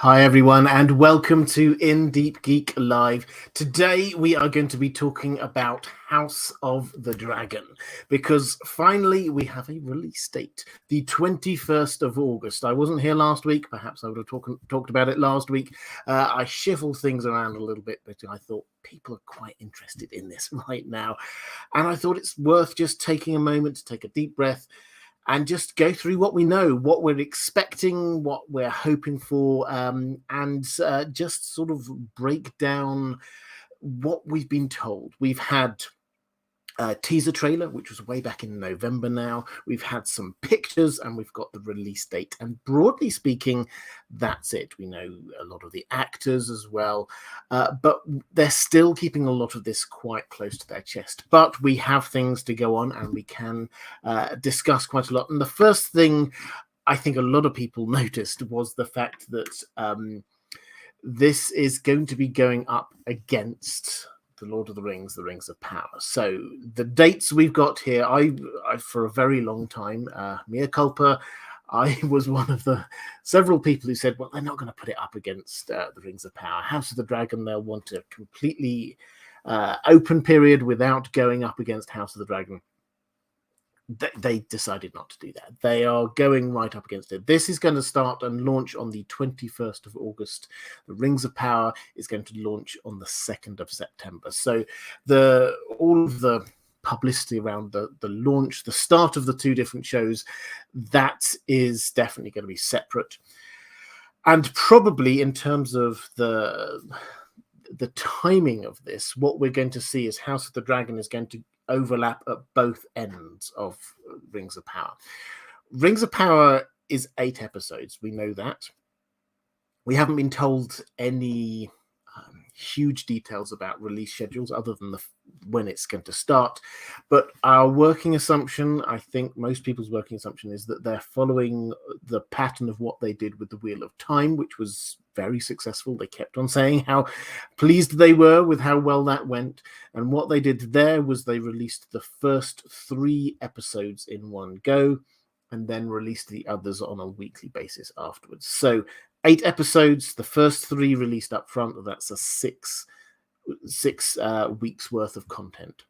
Hi everyone and welcome to Deep Geek Live. Today we are going to be talking about House of the Dragon because finally we have a release date, the 21st of August. I wasn't here last week, perhaps I would have talked about it last week. I shuffled things around a little bit, but I thought people are quite interested in this right now. And I thought it's worth just taking a moment to take a deep breath and just go through what we know, what we're expecting, what we're hoping for, and just sort of break down what we've been told. We've had a teaser trailer, which was way back in November now. We've had some pictures and we've got the release date. And broadly speaking, that's it. We know a lot of the actors as well, but they're still keeping a lot of this quite close to their chest. But we have things to go on and we can discuss quite a lot. And the first thing I think a lot of people noticed was the fact that this is going to be going up against the Lord of the Rings of Power. So the dates we've got here, I for a very long time, mea culpa, I was one of the several people who said, well, they're not going to put it up against the Rings of Power. House of the Dragon, they'll want a completely open period without going up against House of the Dragon. They decided not to do that. They are going right up against it. This is going to start and launch on the 21st of August. The Rings of Power is going to launch on the 2nd of September. So all of the publicity around the launch, the start of the two different shows, that is definitely going to be separate. And probably in terms of the timing of this, what we're going to see is House of the Dragon is going to overlap at both ends of Rings of Power. Rings of Power is 8 episodes. We know that. We haven't been told any huge details about release schedules other than when it's going to start. But our working assumption, I think most people's working assumption, is that they're following the pattern of what they did with the Wheel of Time, which was very successful. They kept on saying how pleased they were with how well that went. And what they did there was they released the first 3 episodes in one go and then released the others on a weekly basis afterwards. So 8 episodes, the first 3 released up front. That's a 6 weeks worth of content.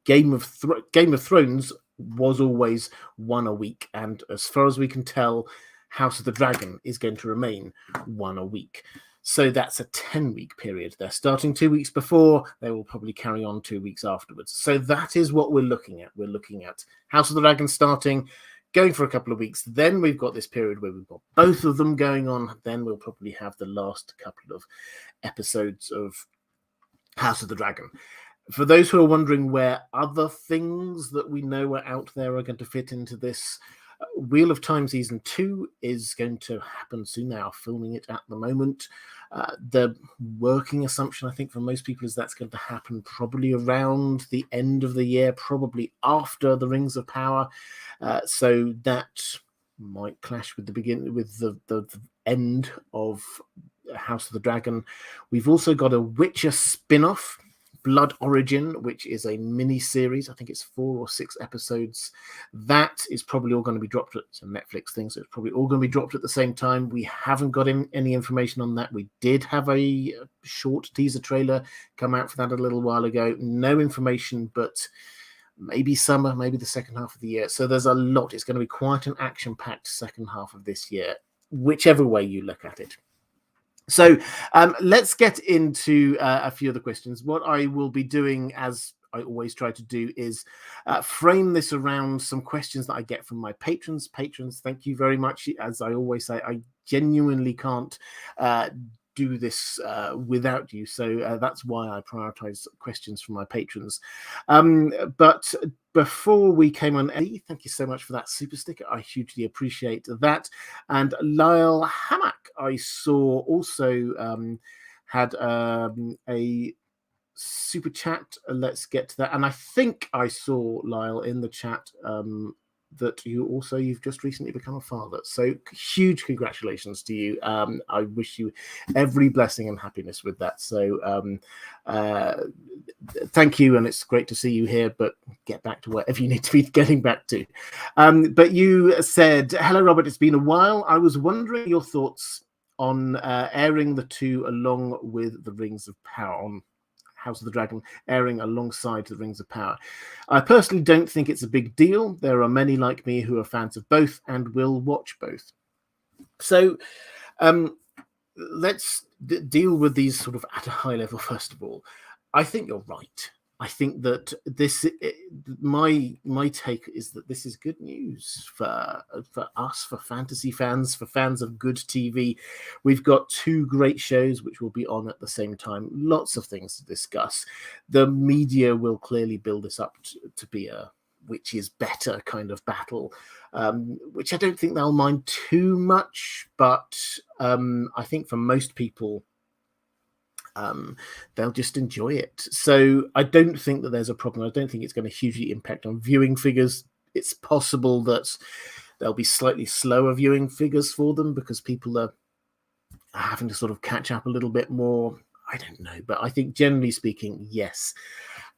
Game of Thrones was always 1 a week, and as far as we can tell, House of the Dragon is going to remain 1 a week. So that's a 10-week period. They're starting 2 weeks before. They will probably carry on 2 weeks afterwards. So that is what we're looking at. We're looking at House of the Dragon starting, going for a couple of weeks. Then we've got this period where we've got both of them going on. Then we'll probably have the last couple of episodes of House of the Dragon. For those who are wondering where other things that we know are out there are going to fit into this, Wheel of Time Season 2 is going to happen soon. They are filming it at the moment. The working assumption, I think, for most people is that's going to happen probably around the end of the year, probably after the Rings of Power. So that might clash with the end of House of the Dragon. We've also got a Witcher spin-off, Blood Origin, which is a mini series. I think it's 4 or 6 episodes. That is probably all going to be dropped. It's a Netflix thing, so it's probably all going to be dropped at the same time. We haven't got any information on that. We did have a short teaser trailer come out for that a little while ago. No information, but maybe summer, maybe the second half of the year. So there's a lot. It's going to be quite an action-packed second half of this year, whichever way you look at it. So let's get into a few of the questions. What I will be doing, as I always try to do, is frame this around some questions that I get from my patrons. Patrons, thank you very much. As I always say, I genuinely can't do this without you. So that's why I prioritize questions from my patrons. But before we came on, Eddie, thank you so much for that super sticker. I hugely appreciate that. And Lyle Hammack, I saw, also had a super chat. Let's get to that. And I think I saw, Lyle, in the chat that you've just recently become a father. So huge congratulations to you. I wish you every blessing and happiness with that. So thank you, and it's great to see you here, but get back to wherever you need to be getting back to. But you said, hello, Robert, it's been a while. I was wondering your thoughts on airing the two along with the Rings of Power, on House of the Dragon airing alongside the Rings of Power. I personally don't think it's a big deal. There are many like me who are fans of both and will watch both. So let's deal with these sort of at a high level first of all. I think you're right. I think that my take is that this is good news for us, for fantasy fans, for fans of good TV. We've got two great shows which will be on at the same time. Lots of things to discuss. The media will clearly build this up to be a which is better kind of battle, which I don't think they'll mind too much, but I think for most people, they'll just enjoy it. So I don't think that there's a problem. I don't think it's going to hugely impact on viewing figures. It's possible that there'll be slightly slower viewing figures for them because people are having to sort of catch up a little bit more. I don't know, but I think generally speaking, yes,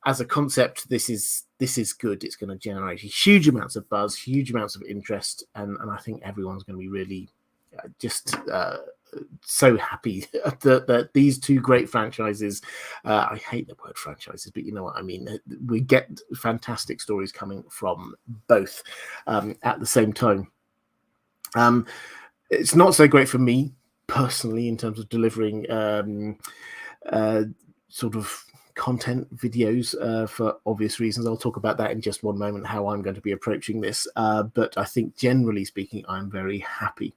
as a concept, this is good. It's going to generate huge amounts of buzz, huge amounts of interest, and I think everyone's going to be really just so happy that these two great franchises, I hate the word franchises, but you know what I mean, we get fantastic stories coming from both at the same time. It's not so great for me personally in terms of delivering sort of content videos for obvious reasons. I'll talk about that in just one moment, how I'm going to be approaching this, but I think generally speaking I'm very happy.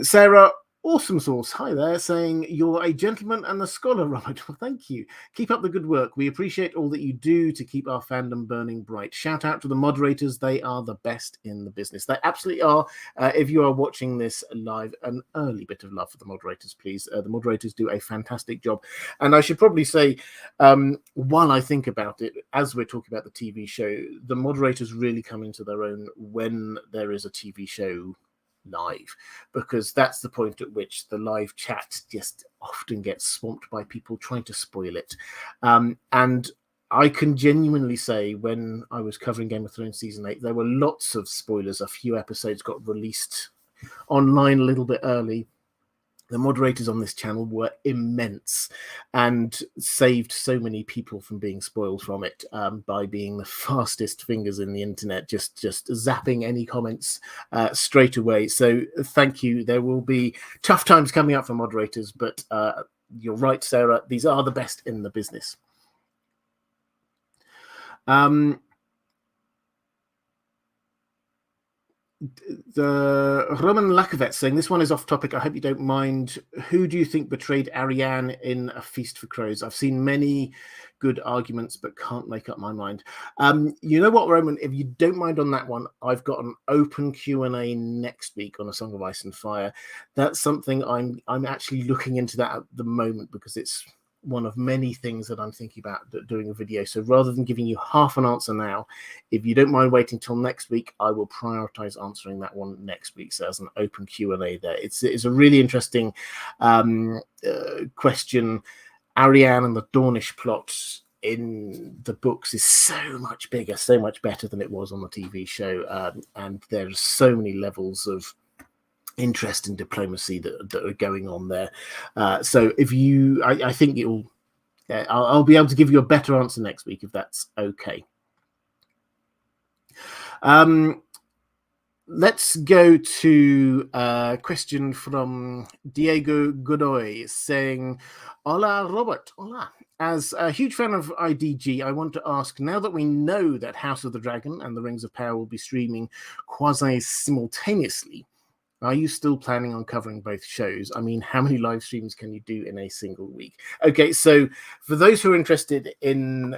Sarah Awesome Sauce, hi there, saying you're a gentleman and a scholar, Robert. Well, thank you. Keep up the good work. We appreciate all that you do to keep our fandom burning bright. Shout out to the moderators. They are the best in the business. They absolutely are. If you are watching this live, an early bit of love for the moderators, please. The moderators do a fantastic job. And I should probably say, while I think about it, as we're talking about the TV show, the moderators really come into their own when there is a TV show live, because that's the point at which the live chat just often gets swamped by people trying to spoil it. And I can genuinely say, when I was covering Game of Thrones season 8, there were lots of spoilers. A few episodes got released online a little bit early. The moderators on this channel were immense and saved so many people from being spoiled from it by being the fastest fingers in the internet, just zapping any comments straight away. So thank you. There will be tough times coming up for moderators, but you're right, Sarah. These are the best in the business. The Roman Lakovet saying, this one is off topic. I hope you don't mind. Who do you think betrayed Ariane in A Feast for Crows? I've seen many good arguments, but can't make up my mind. You know what, Roman? If you don't mind on that one, I've got an open Q&A next week on A Song of Ice and Fire. That's something I'm actually looking into that at the moment, because it's one of many things that I'm thinking about doing a video. So rather than giving you half an answer now, if you don't mind waiting till next week, I will prioritize answering that one next week. So as an open Q&A there, it's a really interesting question. Ariane and the Dornish plot in the books is so much bigger, so much better than it was on the TV show, and there's so many levels of interest and diplomacy that are going on there. So if you, I think it will, I'll be able to give you a better answer next week if that's okay. Let's go to a question from Diego Godoy saying, hola, Robert. Hola. As a huge fan of IDG, I want to ask, now that we know that House of the Dragon and the Rings of Power will be streaming quasi-simultaneously, are you still planning on covering both shows? I mean, how many live streams can you do in a single week? Okay, so for those who are interested in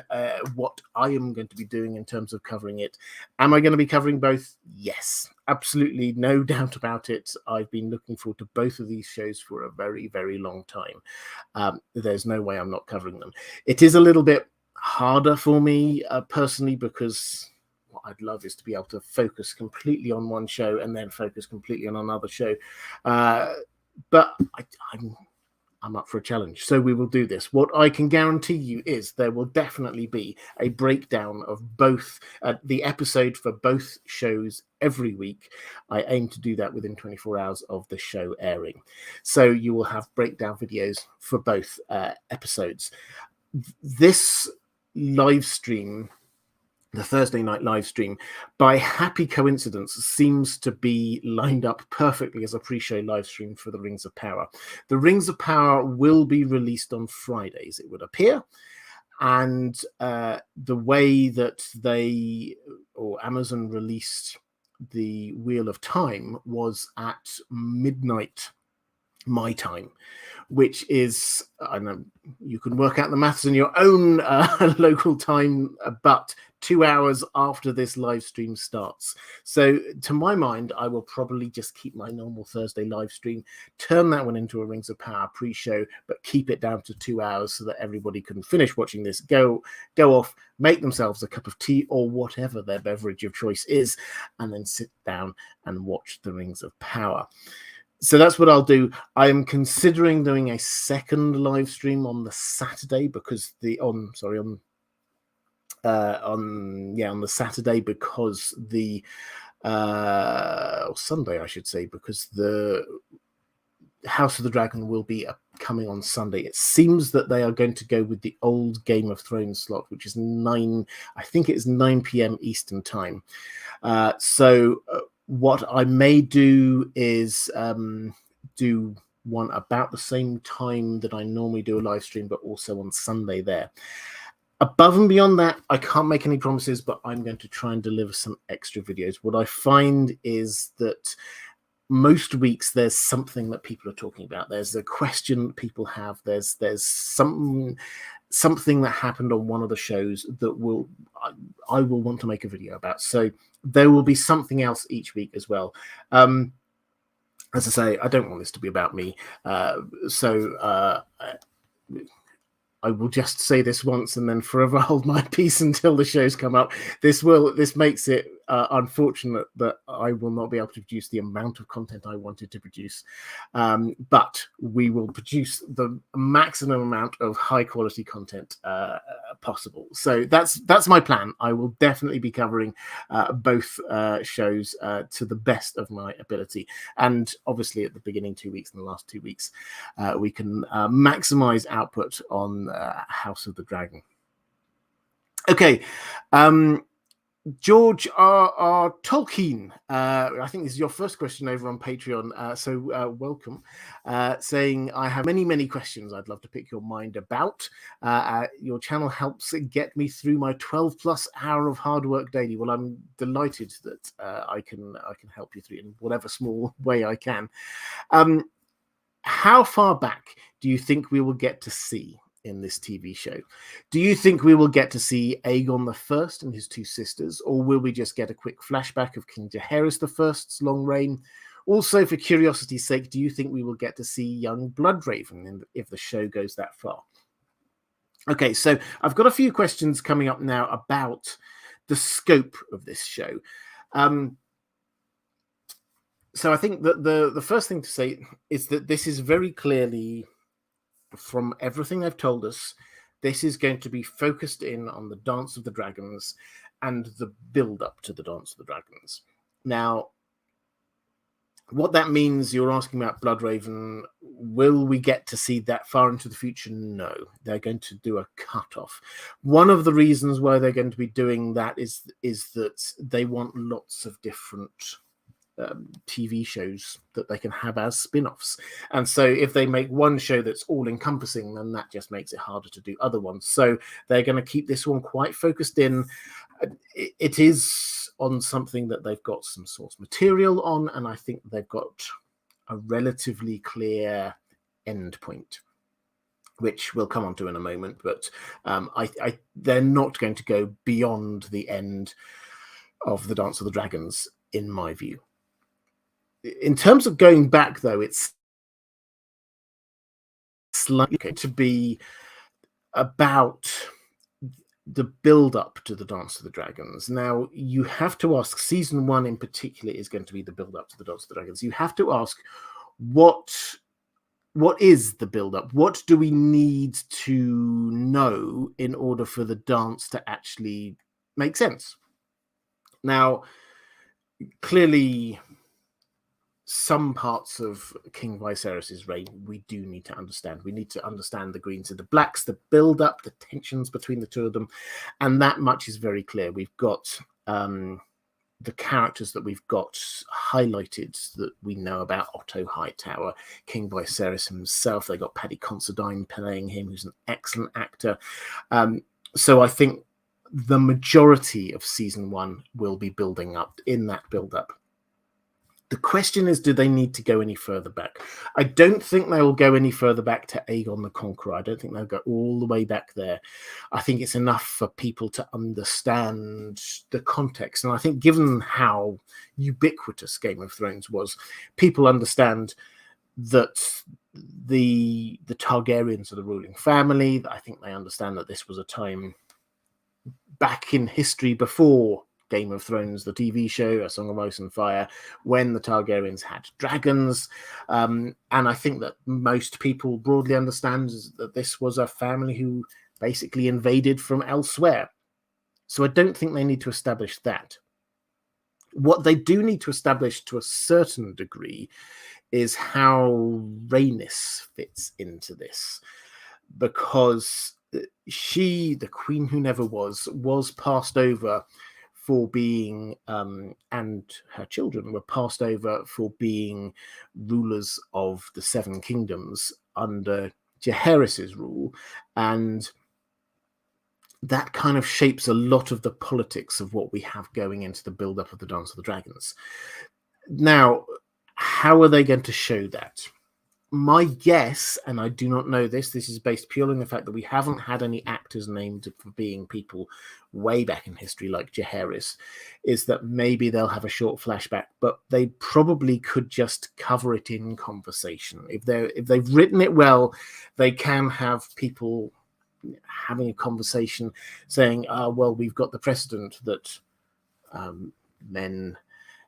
what I am going to be doing in terms of covering it, am I going to be covering both? Yes, absolutely, no doubt about it. I've been looking forward to both of these shows for a very, very long time. There's no way I'm not covering them. It is a little bit harder for me personally, because what I'd love is to be able to focus completely on one show and then focus completely on another show. But I'm up for a challenge. So we will do this. What I can guarantee you is there will definitely be a breakdown of both the episode for both shows every week. I aim to do that within 24 hours of the show airing. So you will have breakdown videos for both episodes. This live stream, the Thursday night live stream, by happy coincidence, seems to be lined up perfectly as a pre-show live stream for the Rings of Power. The Rings of Power will be released on Fridays, it would appear. And the way that Amazon released the Wheel of Time was at midnight my time, which is, I know you can work out the maths in your own local time, but 2 hours after this live stream starts. So to my mind, I will probably just keep my normal Thursday live stream, turn that one into a Rings of Power pre-show, but keep it down to 2 hours so that everybody can finish watching this, go off, make themselves a cup of tea or whatever their beverage of choice is, and then sit down and watch the Rings of Power. So that's what I'll do. I am considering doing a second live stream on the Saturday because on the Saturday because the Sunday, I should say, because the House of the Dragon will be coming on Sunday. It seems that they are going to go with the old Game of Thrones slot, which is 9 p.m. Eastern time. What I may do is do one about the same time that I normally do a live stream, but also on Sunday there. Above and beyond that, I can't make any promises, but I'm going to try and deliver some extra videos. What I find is that most weeks there's something that people are talking about. There's a question that people have. There's something that happened on one of the shows that I will want to make a video about. So there will be something else each week as well. As I say, I don't want this to be about me. I will just say this once and then forever hold my peace until the shows come up. This makes it unfortunate that I will not be able to produce the amount of content I wanted to produce. But we will produce the maximum amount of high quality content possible. So that's my plan. I will definitely be covering both shows to the best of my ability. And obviously at the beginning 2 weeks and the last 2 weeks, we can maximize output on House of the Dragon. Okay. George R. Tolkien, I think this is your first question over on Patreon, so welcome, saying, I have many questions I'd love to pick your mind about. Your channel helps get me through my 12+ hour of hard work daily. Well, I'm delighted that I can help you through in whatever small way I can. How far back do you think we will get to see in this TV show? Do you think we will get to see Aegon I and his 2 sisters, or will we just get a quick flashback of King Jaehaerys I's long reign? Also, for curiosity's sake, do you think we will get to see young Bloodraven if the show goes that far? Okay, so I've got a few questions coming up now about the scope of this show. So I think that the first thing to say is that this is very clearly, from everything they've told us, this is going to be focused in on the Dance of the Dragons and the build-up to the Dance of the Dragons. Now, what that means, you're asking about Bloodraven, will we get to see that far into the future? No, they're going to do a cut-off. One of the reasons why they're going to be doing that is that they want lots of different TV shows that they can have as spin-offs, and so if they make one show that's all-encompassing, then that just makes it harder to do other ones. So they're going to keep this one quite focused in. It is on something that they've got some source material on, and I think they've got a relatively clear end point, which we'll come on to in a moment. But they're not going to go beyond the end of the Dance of the Dragons, in my view. In terms of going back, though, it's slightly going to be about the build-up to the Dance of the Dragons. Now, you have to ask, season 1 in particular is going to be the build-up to the Dance of the Dragons. You have to ask, what what is the build-up? What do we need to know in order for the dance to actually make sense? Now, clearly, some parts of King Viserys' reign we do need to understand. We need to understand the Greens and the Blacks, the build-up, the tensions between the two of them, and that much is very clear. We've got the characters that we've got highlighted that we know about: Otto Hightower, King Viserys himself. They got Paddy Considine playing him, who's an excellent actor. So I think the majority of season 1 will be building up in that build-up. The question is, do they need to go any further back? I don't think they will go any further back to Aegon the Conqueror. I don't think they'll go all the way back there. I think it's enough for people to understand the context. And I think given how ubiquitous Game of Thrones was, people understand that the Targaryens are the ruling family. I think they understand that this was a time back in history before Game of Thrones, the TV show, A Song of Ice and Fire, when the Targaryens had dragons. And I think that most people broadly understand that this was a family who basically invaded from elsewhere. So I don't think they need to establish that. What they do need to establish to a certain degree is how Rhaenys fits into this. Because she, the Queen Who Never was passed over for being, and her children were passed over for being rulers of the Seven Kingdoms under Jaehaerys' rule, and that kind of shapes a lot of the politics of what we have going into the build-up of the Dance of the Dragons. Now, how are they going to show that? My guess, and I do not know this is based purely on the fact that we haven't had any actors named for being people way back in history like Jaehaerys, is that maybe they'll have a short flashback, but they probably could just cover it in conversation. If they've written it well, they can have people having a conversation saying, well, we've got the precedent that men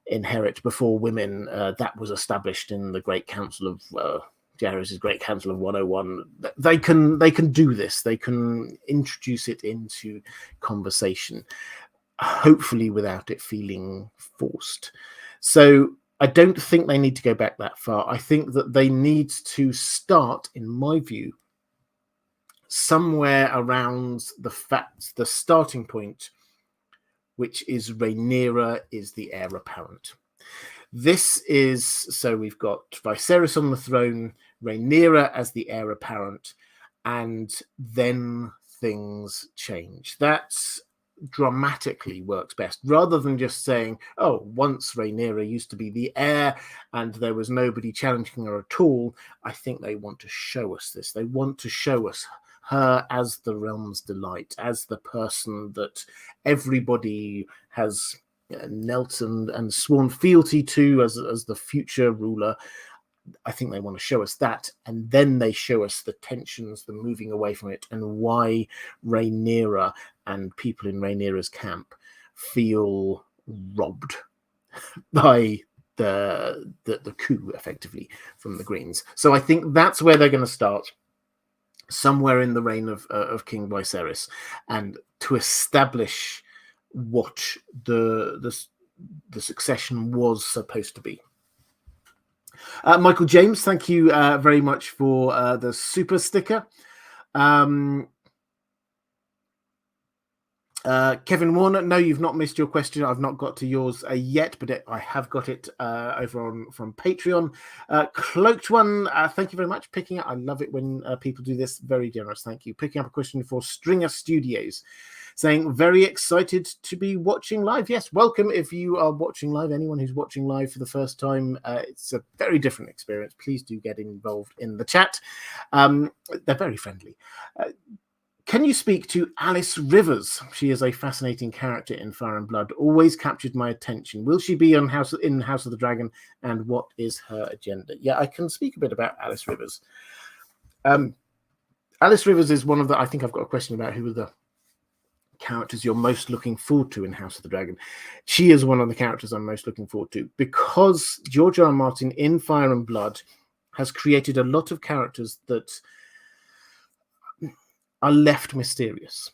inherit before women. That was established in the Great Council of Jaehaerys' Great Council of 101. They can do this. They can introduce it into conversation, hopefully without it feeling forced. So I don't think they need to go back that far. I think that they need to start, in my view, somewhere around the starting point, which is Rhaenyra is the heir apparent. This is, so we've got Viserys on the throne, Rhaenyra as the heir apparent, and then things change. That dramatically works best, rather than just saying, oh, once Rhaenyra used to be the heir and there was nobody challenging her at all. I think they want to show us this. They want to show us her as the realm's delight, as the person that everybody has knelt and sworn fealty to as the future ruler. I think they want to show us that, and then they show us the tensions, the moving away from it, and why Rhaenyra and people in Rhaenyra's camp feel robbed by the coup, effectively, from the Greens. So I think that's where they're going to start, somewhere in the reign of King Viserys, and to establish what the succession was supposed to be. Michael James, thank you very much for the super sticker. Kevin Warner, no, you've not missed your question. I've not got to yours yet, but I have got it over from Patreon. Cloaked One, thank you very much. Picking up, I love it when people do this. Very generous, thank you. Picking up a question for Stringer Studios, saying, very excited to be watching live. Yes, welcome if you are watching live. Anyone who's watching live for the first time, it's a very different experience. Please do get involved in the chat. They're very friendly. Can you speak to Alice Rivers? She is a fascinating character in Fire and Blood. Always captured my attention. Will she be in House of the Dragon? And what is her agenda? Yeah, I can speak a bit about Alice Rivers. Alice Rivers is one of the... I think I've got a question about who are the characters you're most looking forward to in House of the Dragon. She is one of the characters I'm most looking forward to, because George R. R. Martin in Fire and Blood has created a lot of characters that are left mysterious.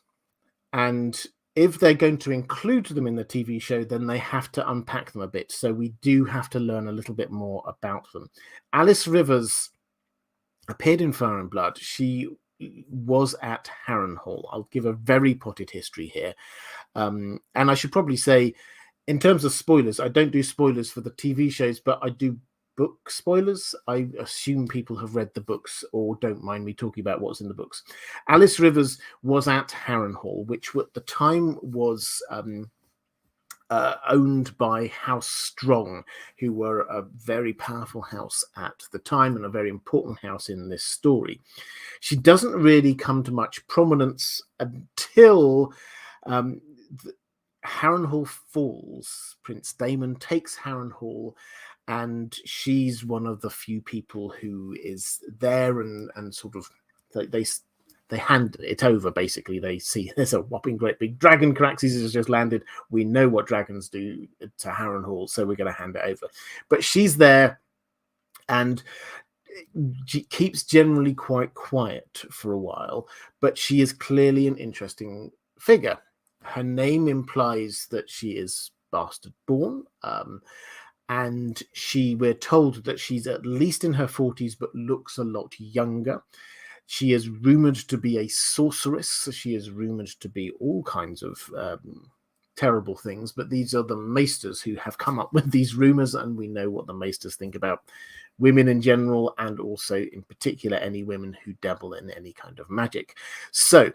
And if they're going to include them in the TV show, then they have to unpack them a bit. So we do have to learn a little bit more about them. Alice Rivers appeared in Fire and Blood. She was at Harrenhal. I'll give a very potted history here. And I should probably say, in terms of spoilers, I don't do spoilers for the TV shows, but I do book spoilers. I assume people have read the books or don't mind me talking about what's in the books. Alice Rivers was at Harrenhal, which at the time was owned by House Strong, who were a very powerful house at the time and a very important house in this story. She doesn't really come to much prominence until Harrenhal falls. Prince Daemon takes Harrenhal, and she's one of the few people who is there and sort of they hand it over. Basically, they see there's a whopping great big dragon. Caraxes has just landed. We know what dragons do to Harrenhal, so we're going to hand it over. But she's there, and she keeps generally quite quiet for a while. But she is clearly an interesting figure. Her name implies that she is bastard born. And we're told that she's at least in her 40s, but looks a lot younger. She is rumored to be a sorceress. She is rumored to be all kinds of terrible things, but these are the maesters who have come up with these rumors, and we know what the maesters think about women in general, and also in particular any women who dabble in any kind of magic. So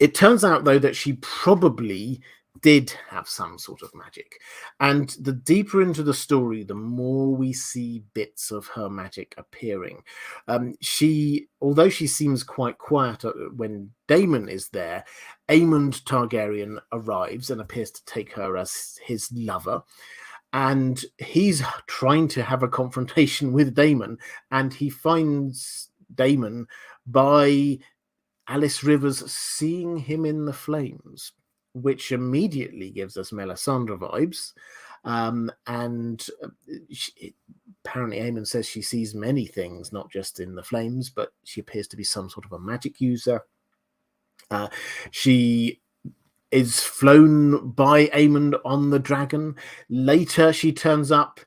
it turns out, though, that she probably did have some sort of magic. And the deeper into the story, the more we see bits of her magic appearing. Although she seems quite quiet when Daemon is there, Aemond Targaryen arrives and appears to take her as his lover. And he's trying to have a confrontation with Daemon, and he finds Daemon by Alice Rivers seeing him in the flames, which immediately gives us Melisandre vibes. Apparently Aemon says she sees many things, not just in the flames, but she appears to be some sort of a magic user. She is flown by Aemon on the dragon. Later, she turns up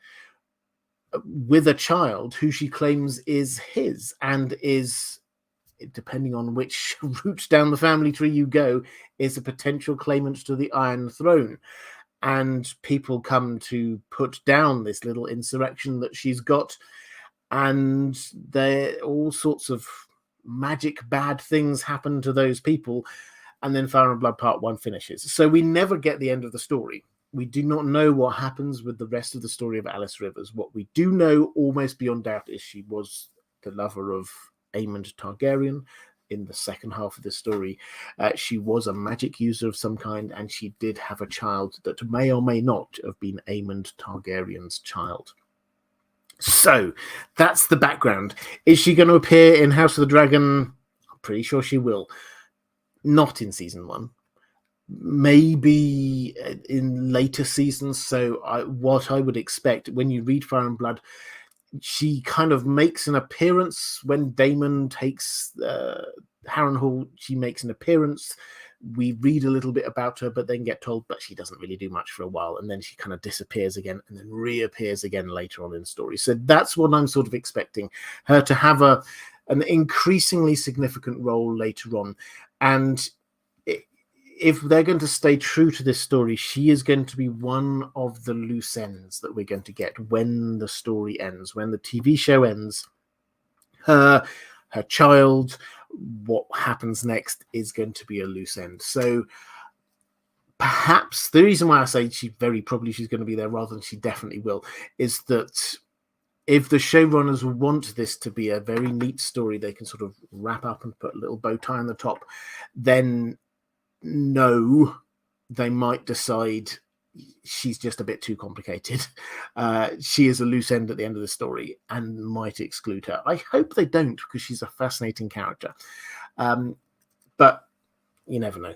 with a child who she claims is his, and is, depending on which route down the family tree you go, is a potential claimant to the Iron Throne. And people come to put down this little insurrection that she's got, and all sorts of magic bad things happen to those people, and then Fire and Blood Part 1 finishes. So we never get the end of the story. We do not know what happens with the rest of the story of Alice Rivers. What we do know, almost beyond doubt, is she was the lover of Aemond Targaryen in the second half of the story. She was a magic user of some kind, and she did have a child that may or may not have been Aemond Targaryen's child. So that's the background. Is she going to appear in House of the Dragon? I'm pretty sure she will. Not in season 1. Maybe in later seasons. So what I would expect when you read Fire and Blood, she kind of makes an appearance when Daemon takes Harrenhal. She makes an appearance. We read a little bit about her, but then get told, but she doesn't really do much for a while, and then she kind of disappears again and then reappears again later on in the story. So that's what I'm sort of expecting her to have an increasingly significant role later on. And if they're going to stay true to this story, she is going to be one of the loose ends that we're going to get when the story ends, when the TV show ends. Her child, what happens next is going to be a loose end. So perhaps the reason why I say she's going to be there rather than she definitely will, is that if the showrunners want this to be a very neat story they can sort of wrap up and put a little bow tie on the top, then no, they might decide she's just a bit too complicated. She is a loose end at the end of the story and might exclude her. I hope they don't, because she's a fascinating character. But you never know.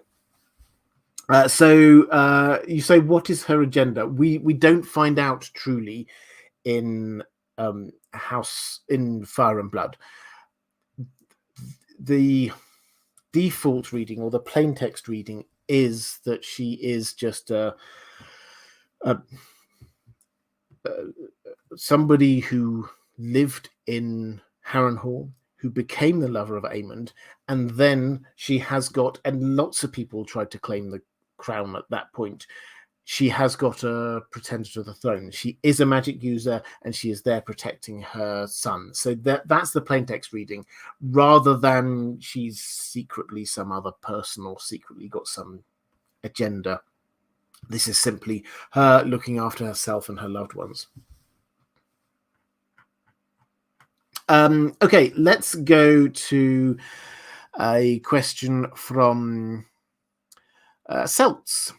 So you say, what is her agenda? We don't find out truly in House in Fire and Blood, the default reading or the plain text reading is that she is just somebody who lived in Harrenhal, who became the lover of Aemond, and then she has got, and lots of people tried to claim the crown at that point, she has got a pretender to the throne. She is a magic user, and she is there protecting her son. So that's the plain text reading, rather than she's secretly some other person or secretly got some agenda. This is simply her looking after herself and her loved ones. Okay, let's go to a question from Seltz,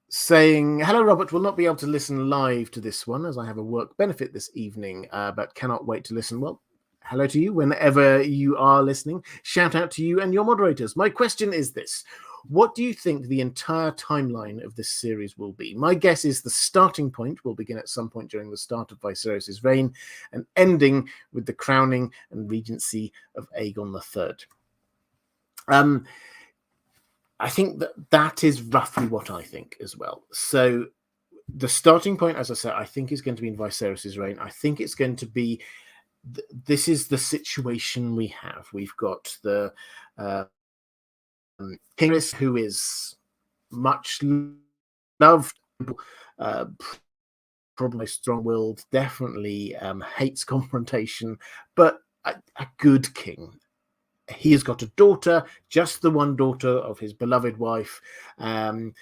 saying, hello, Robert, will not be able to listen live to this one as I have a work benefit this evening, but cannot wait to listen. Well, hello to you whenever you are listening. Shout out to you and your moderators. My question is this. What do you think the entire timeline of this series will be? My guess is the starting point will begin at some point during the start of Viserys' reign and ending with the crowning and regency of Aegon III. I think that is roughly what I think as well. So the starting point, as I said, I think is going to be in Viserys' reign. I think it's going to be, this is the situation we have. We've got the King, who is much loved, probably strong-willed, definitely hates confrontation, but a good king. He has got a daughter, just the one daughter of his beloved wife, and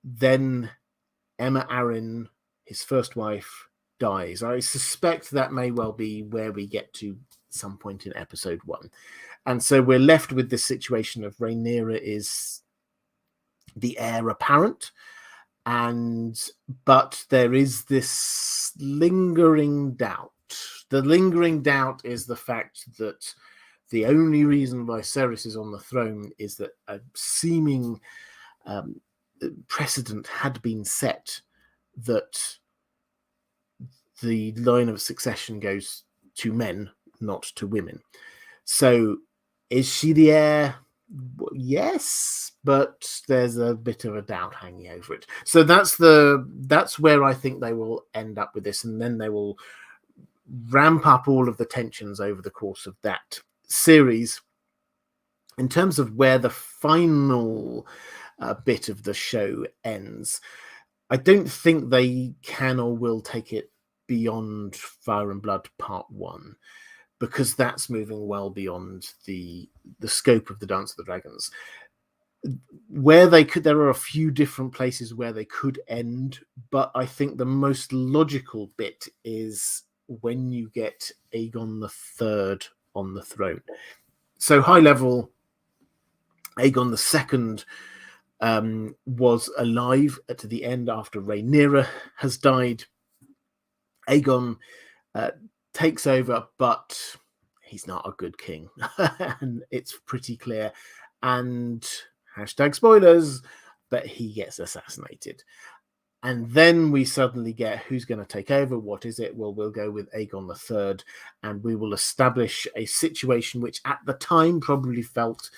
then Emma Arryn, his first wife, dies. I suspect that may well be where we get to some point in episode 1. And so we're left with this situation of Rhaenyra is the heir apparent, but there is this lingering doubt. The lingering doubt is the fact that the only reason Viserys is on the throne is that a seeming precedent had been set that the line of succession goes to men, not to women. So is she the heir? Yes, but there's a bit of a doubt hanging over it. So that's where I think they will end up with this, and then they will ramp up all of the tensions over the course of that series. In terms of where the final bit of the show ends, I don't think they can or will take it beyond Fire and Blood Part 1, because that's moving well beyond the scope of the Dance of the Dragons. Where they could, there are a few different places where they could end, but I think the most logical bit is when you get Aegon III on the throne. So high level, Aegon II was alive at the end after Rhaenyra has died. Aegon takes over, but he's not a good king. And it's pretty clear. And hashtag spoilers, but he gets assassinated. And then we suddenly get who's going to take over. What is it? Well, we'll go with Aegon III, and we will establish a situation which at the time probably felt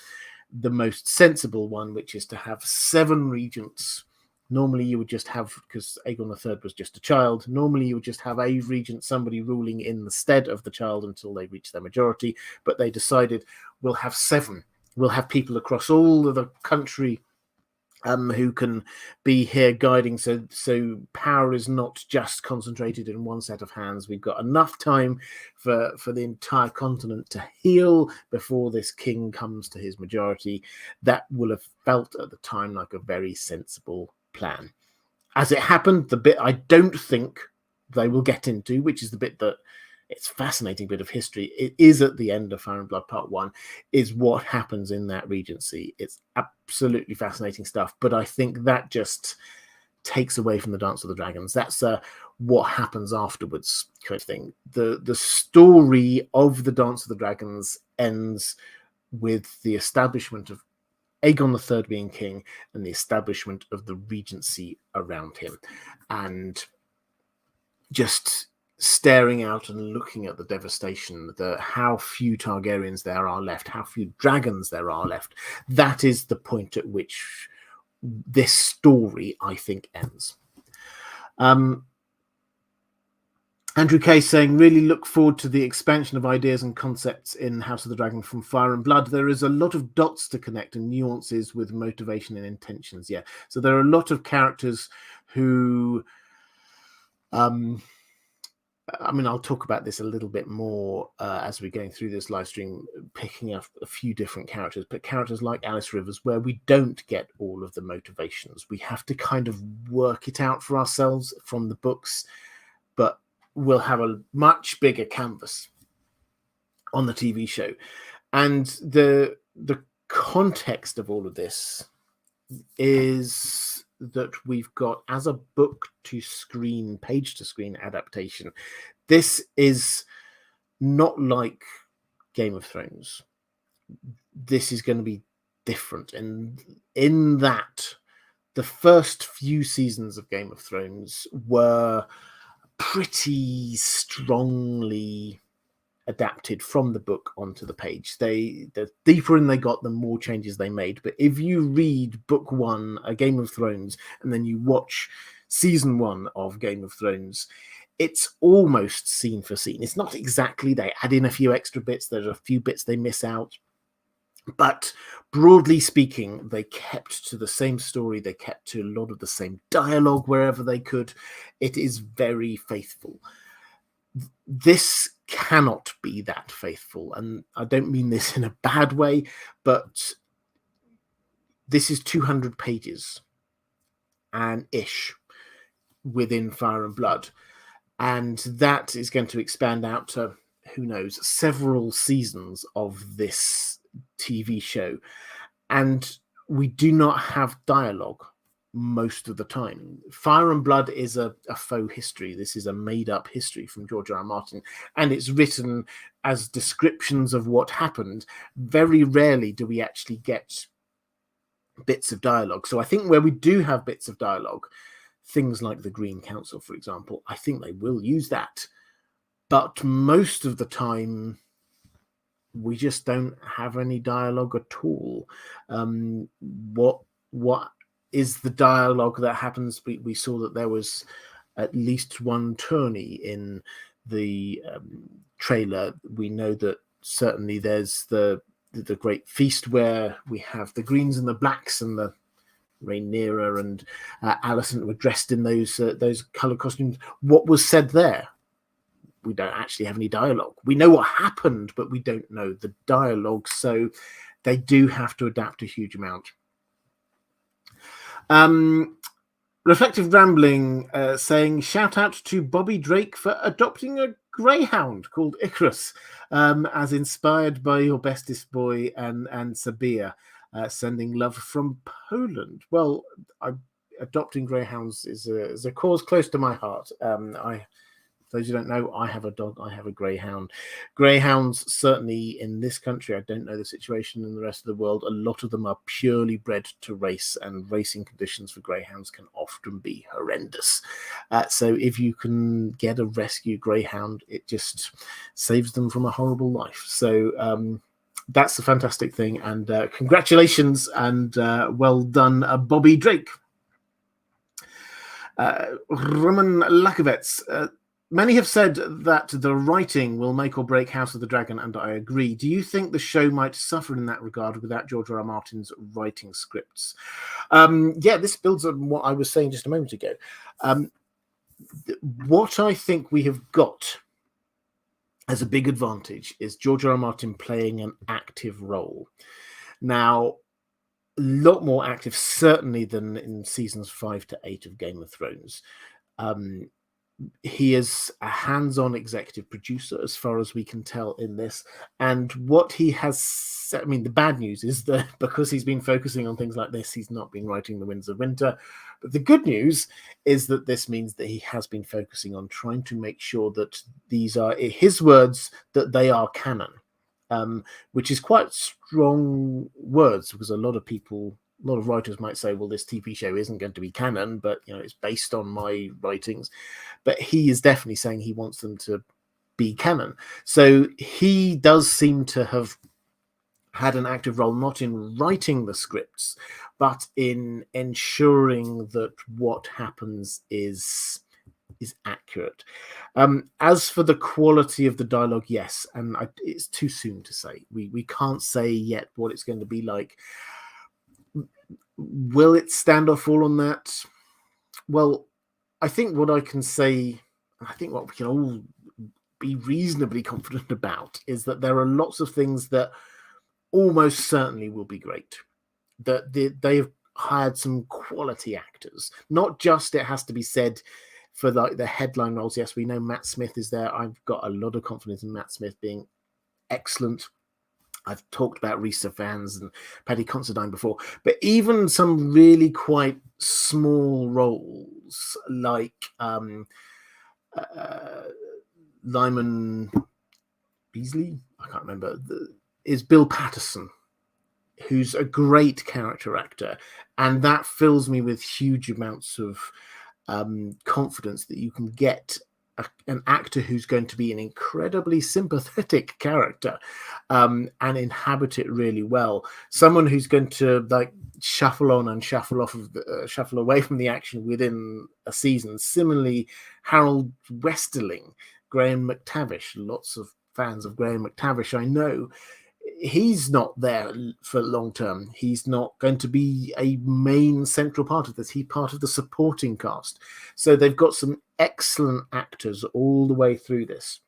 the most sensible one, which is to have 7 regents. Normally you would just have, because Aegon III was just a child, normally you would just have a regent, somebody ruling in the stead of the child until they reach their majority. But they decided we'll have 7. We'll have people across all of the country who can be here guiding, so power is not just concentrated in one set of hands. We've got enough time for the entire continent to heal before this king comes to his majority. That will have felt at the time like a very sensible plan. As it happened, the bit I don't think they will get into, which is the bit that it's a fascinating bit of history, it is at the end of Fire and Blood Part 1, is what happens in that regency. It's absolutely fascinating stuff, but I think that just takes away from the Dance of the Dragons. That's what happens afterwards kind of thing. The story of the Dance of the Dragons ends with the establishment of Aegon III being king and the establishment of the regency around him. And just staring out and looking at the devastation, how few Targaryens there are left, how few dragons there are left. That is the point at which this story, I think, ends. Andrew Kay saying, really look forward to the expansion of ideas and concepts in House of the Dragon from Fire and Blood. There is a lot of dots to connect and nuances with motivation and intentions. Yeah. So there are a lot of characters who, I mean, I'll talk about this a little bit more as we're going through this live stream, picking up a few different characters, but characters like Alice Rivers, where we don't get all of the motivations. We have to kind of work it out for ourselves from the books, but we'll have a much bigger canvas on the TV show. And the context of all of this is that we've got, as a book to screen, page to screen adaptation, this is not like Game of Thrones. This is going to be different. And in that, the first few seasons of Game of Thrones were pretty strongly adapted from the book onto the page. The deeper in they got, the more changes they made. But if you read book one, A Game of Thrones, and then you watch season one of Game of Thrones, it's almost scene for scene. It's not exactly, they add in a few extra bits, there's a few bits they miss out, but broadly speaking, they kept to the same story, they kept to a lot of the same dialogue wherever they could. It is very faithful. This cannot be that faithful, and I don't mean this in a bad way, but this is 200 pages and ish within Fire and Blood, and that is going to expand out to, who knows, several seasons of this TV show, and we do not have dialogue most of the time. Fire and Blood is a faux history. This is a made-up history from George R.R. Martin, and it's written as descriptions of what happened. Very rarely do we actually get bits of dialogue. So I think where we do have bits of dialogue, things like the Green Council, for example, I think they will use that. But most of the time, we just don't have any dialogue at all. What is the dialogue that happens? We saw that there was at least one tourney in the trailer. We know that certainly there's the great feast where we have the greens and the blacks, and the Rhaenyra and Alicent were dressed in those colour costumes. What was said there? We don't actually have any dialogue. We know what happened, but we don't know the dialogue. So they do have to adapt a huge amount. Reflective Rambling saying, shout out to Bobby Drake for adopting a greyhound called Icarus, as inspired by your bestest boy and Sabia, sending love from Poland. Well, adopting greyhounds is a cause close to my heart. Those who don't know, I have a dog. I have a greyhound. Greyhounds, certainly in this country, I don't know the situation in the rest of the world, a lot of them are purely bred to race, and racing conditions for greyhounds can often be horrendous. So if you can get a rescue greyhound, it just saves them from a horrible life. So that's a fantastic thing, and congratulations, and well done, Bobby Drake. Roman Lakovets, many have said that the writing will make or break House of the Dragon, and I agree. Do you think the show might suffer in that regard without George R.R. Martin's writing scripts? Yeah, this builds on what I was saying just a moment ago. What I think we have got as a big advantage is George R.R. Martin playing an active role. Now, a lot more active, certainly, than in seasons 5 to 8 of Game of Thrones. He is a hands-on executive producer, as far as we can tell in this. And what he has said, I mean, the bad news is that because he's been focusing on things like this, he's not been writing The Winds of Winter. But the good news is that this means that he has been focusing on trying to make sure that these are, his words, that they are canon, which is quite strong words, because a lot of people a lot of writers might say, well, this TV show isn't going to be canon, but it's based on my writings. But he is definitely saying he wants them to be canon. So he does seem to have had an active role, not in writing the scripts, but in ensuring that what happens is accurate. As for the quality of the dialogue, yes, and it's too soon to say. We can't say yet what it's going to be like. Will it stand or fall on that? Well, I think what I can say, I think what we can all be reasonably confident about, is that there are lots of things that almost certainly will be great. That they've hired some quality actors. Not just, it has to be said, for like the headline roles. Yes, we know Matt Smith is there. I've got a lot of confidence in Matt Smith being excellent. I've talked about Risa Vans and Paddy Considine before, but even some really quite small roles like Lyman Beasley, I can't remember, is Bill Patterson, who's a great character actor, and that fills me with huge amounts of confidence that you can get an actor who's going to be an incredibly sympathetic character and inhabit it really well. Someone who's going to like shuffle on and shuffle off of shuffle away from the action within a season. Similarly, Harold Westerling, Graham McTavish, lots of fans of Graham McTavish I know. He's not there for long term. He's not going to be a main central part of this. He's part of the supporting cast. So they've got some excellent actors all the way through this.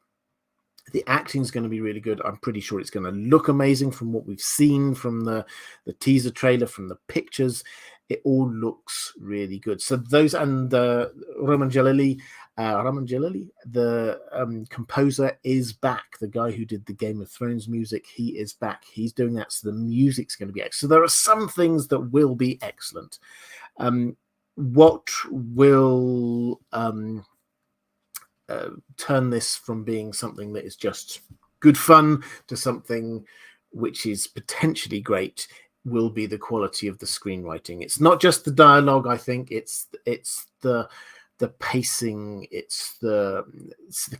The acting is going to be really good. I'm pretty sure it's going to look amazing from what we've seen from the teaser trailer, from the pictures. It all looks really good. So those, and Raman Jalili, the composer, is back. The guy who did the Game of Thrones music, he is back. He's doing that, so the music's going to be excellent. So there are some things that will be excellent. What will turn this from being something that is just good fun to something which is potentially great will be the quality of the screenwriting. It's not just the dialogue, I think. It's the pacing, it's the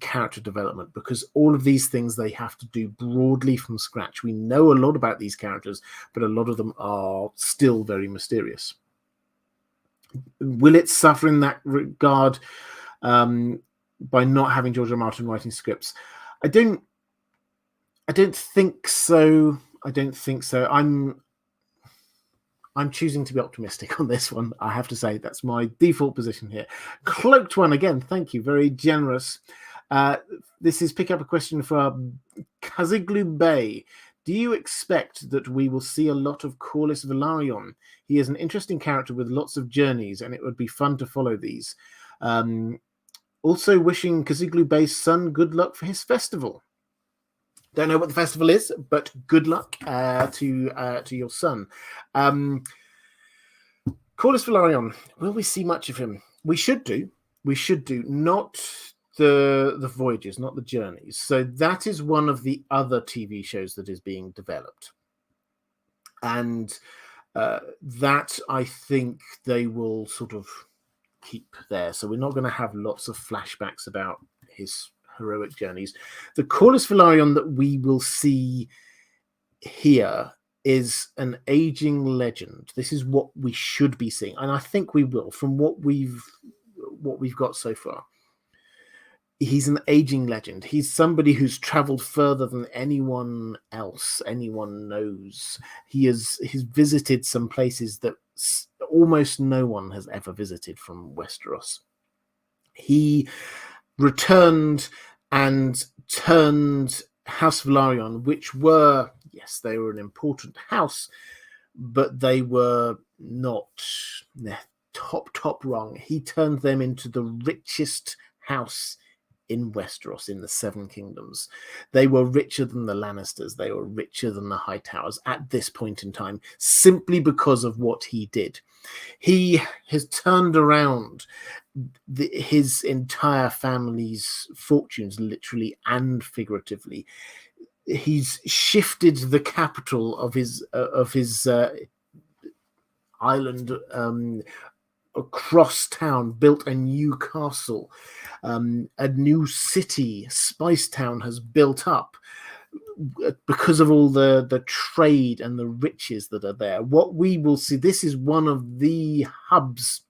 character development, because all of these things they have to do broadly from scratch. We know a lot about these characters, but a lot of them are still very mysterious. Will it suffer in that regard by not having George R. Martin writing scripts? I don't think so. I'm choosing to be optimistic on this one. I have to say that's my default position here. Cloaked One, again, thank you, very generous. This is pick up a question for Kaziglu Bay. Do you expect that we will see a lot of Corlys Velaryon? He is an interesting character with lots of journeys, and it would be fun to follow these. Also wishing Kaziglu Bay's son good luck for his festival. Don't know what the festival is, but good luck to your son. Corlys Velaryon, will we see much of him? We should do. Not the voyages, not the journeys. So that is one of the other TV shows that is being developed. And that, I think, they will sort of keep there. So we're not going to have lots of flashbacks about his heroic journeys. The Corlys Velaryon that we will see here is an aging legend. This is what we should be seeing, and I think we will, from what we've got so far. He's an aging legend. He's somebody who's traveled further than anyone else anyone knows. He's visited some places that almost no one has ever visited from Westeros. He returned and turned House Velaryon, which were, yes, they were an important house, but they were not top rung. He turned them into the richest house in Westeros, in the Seven Kingdoms. They were richer than the Lannisters. They were richer than the Hightowers at this point in time, simply because of what he did. He has turned around his entire family's fortunes, literally and figuratively. He's shifted the capital of his island across town, built a new castle, a new city, Spice Town, has built up because of all the trade and the riches that are there. What we will see, this is one of the hubs,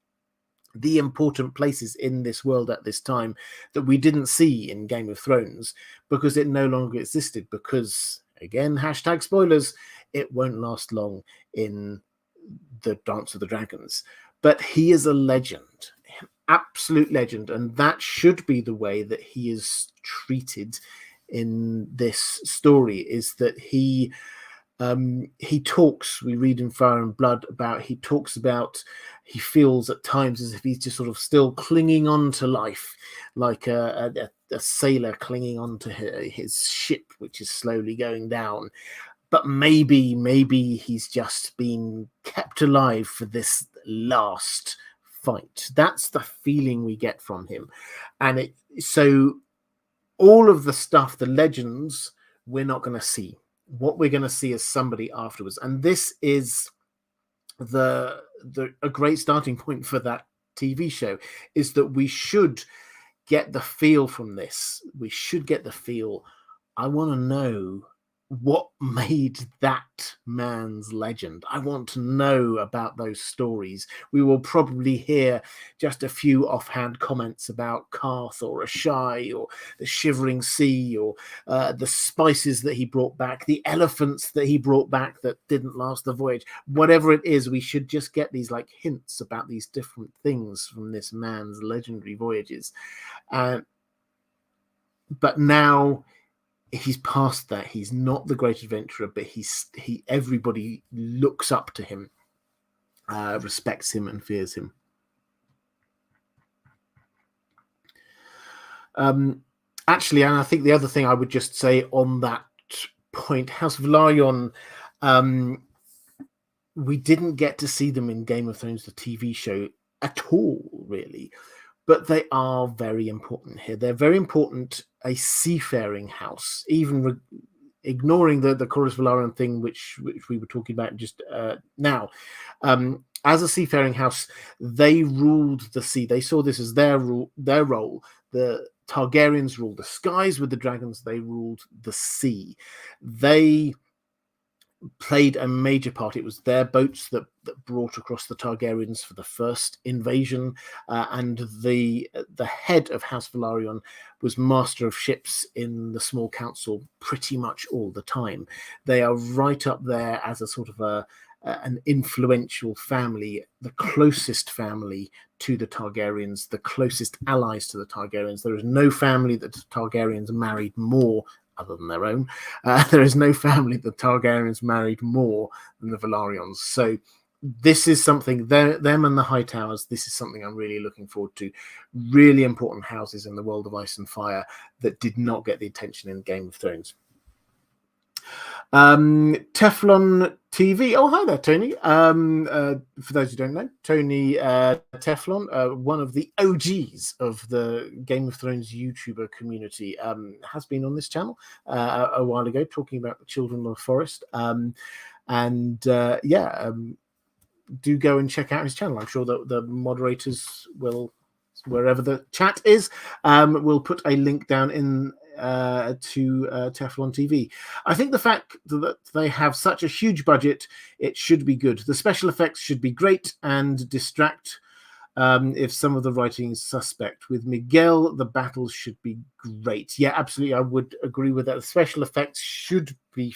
the important places in this world at this time that we didn't see in Game of Thrones because it no longer existed. Because, again, hashtag spoilers, it won't last long in the Dance of the Dragons. But he is a legend, an absolute legend, and that should be the way that he is treated in this story, is that he talks, we read in Fire and Blood about, he talks about, he feels at times as if he's just sort of still clinging on to life, like a sailor clinging on to his ship, which is slowly going down. But maybe he's just been kept alive for this last fight. That's the feeling we get from him. And so all of the stuff, the legends, we're not going to see. What we're going to see is somebody afterwards. And this is a great starting point for that TV show, is that we should get the feel from this. We should get the feel. I want to know what made that man's legend. I want to know about those stories. We will probably hear just a few offhand comments about Karth or Ashai or the Shivering Sea or the spices that he brought back, the elephants that he brought back that didn't last the voyage. Whatever it is, we should just get these like hints about these different things from this man's legendary voyages. But now he's past that. He's not the great adventurer, but everybody looks up to him, respects him, and fears him. Actually, and I think the other thing I would just say on that point, House of Velaryon, we didn't get to see them in Game of Thrones, the TV show, at all, really. But they are very important here. They're very important, a seafaring house, even ignoring the Corvus Velaryon thing, which we were talking about just now. As a seafaring house, they ruled the sea. They saw this as their role. The Targaryens ruled the skies with the dragons. They ruled the sea. They played a major part. It was their boats that brought across the Targaryens for the first invasion, and the head of House Velaryon was master of ships in the small council pretty much all the time. They are right up there as a sort of an influential family, the closest family to the Targaryens, the closest allies to the Targaryens. There is no family that the Targaryens married more, other than their own. There is no family the Targaryens married more than the Velaryons. So this is something, them and the High Towers, this is something I'm really looking forward to. Really important houses in the world of Ice and Fire that did not get the attention in Game of Thrones. Teflon TV. Oh, hi there, Tony. For those who don't know, Tony Teflon, one of the OGs of the Game of Thrones YouTuber community, has been on this channel a while ago talking about the Children of the Forest. Do go and check out his channel. I'm sure that the moderators will, wherever the chat is, will put a link down in to Teflon TV. I think the fact that they have such a huge budget, it should be good. The special effects should be great and distract if some of the writing is suspect. With Miguel, the battles should be great. Yeah, absolutely. I would agree with that. The special effects should be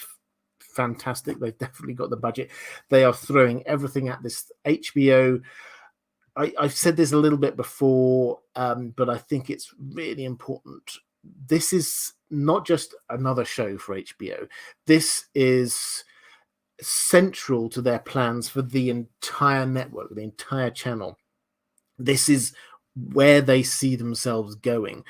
fantastic. They've definitely got the budget. They are throwing everything at this. HBO, I've said this a little bit before, but I think it's really important. This is not just another show for HBO. This is central to their plans for the entire network, the entire channel. This is where they see themselves going.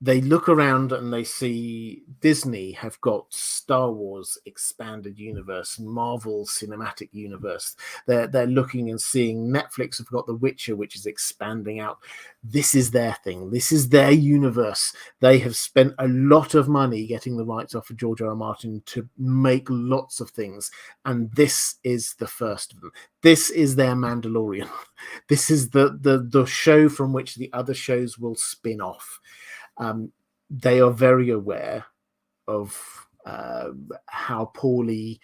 they look around and they see Disney have got Star Wars expanded universe, Marvel cinematic universe. They're looking and seeing Netflix have got The Witcher, which is expanding out. This is their thing. This is their universe. They have spent a lot of money getting the rights off of George R.R. Martin to make lots of things, and this is the first of them. This is their Mandalorian. This is the show from which the other shows will spin off. They are very aware of how poorly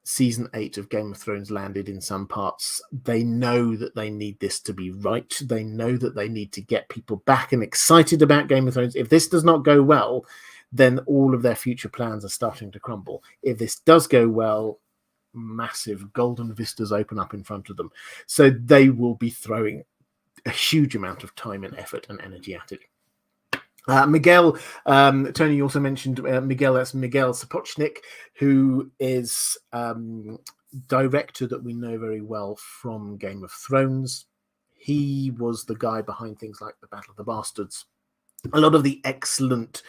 season 8 of Game of Thrones landed in some parts. They know that they need this to be right. They know that they need to get people back and excited about Game of Thrones. If this does not go well, then all of their future plans are starting to crumble. If this does go well, massive golden vistas open up in front of them. So they will be throwing a huge amount of time and effort and energy at it. Miguel, Tony, you also mentioned Miguel. That's Miguel Sapochnik, who is director that we know very well from Game of Thrones. He was the guy behind things like the Battle of the Bastards. A lot of the excellent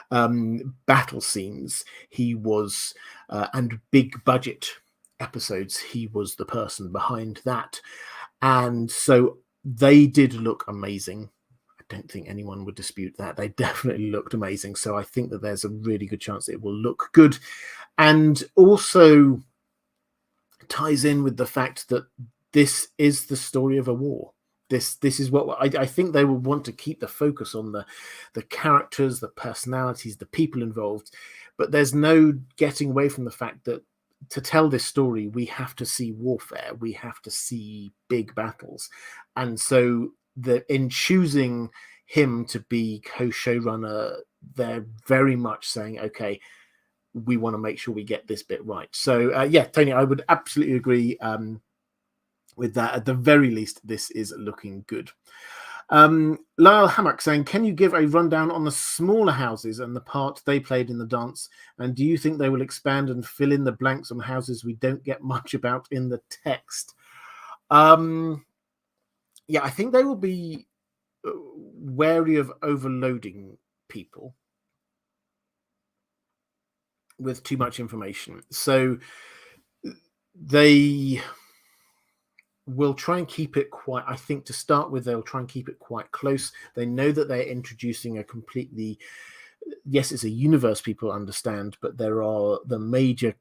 battle scenes, he was, and big budget episodes, he was the person behind that. And so they did look amazing. Don't think anyone would dispute that. They definitely looked amazing. So I think that there's a really good chance it will look good, and also ties in with the fact that this is the story of a war. This is what I think they will want to keep the focus on the characters, the personalities, the people involved. But there's no getting away from the fact that to tell this story, we have to see warfare. We have to see big battles, and so in choosing him to be co-showrunner, they're very much saying, okay, we want to make sure we get this bit right. So yeah, Tony, I would absolutely agree with that. At the very least, this is looking good. Lyle Hammock saying, can you give a rundown on the smaller houses and the part they played in the dance? And do you think they will expand and fill in the blanks on houses we don't get much about in the text? Yeah, I think they will be wary of overloading people with too much information. So they will try and keep it quite, I think to start with, they'll try and keep it quite close. They know that they're introducing a completely, yes, it's a universe people understand, but there are the major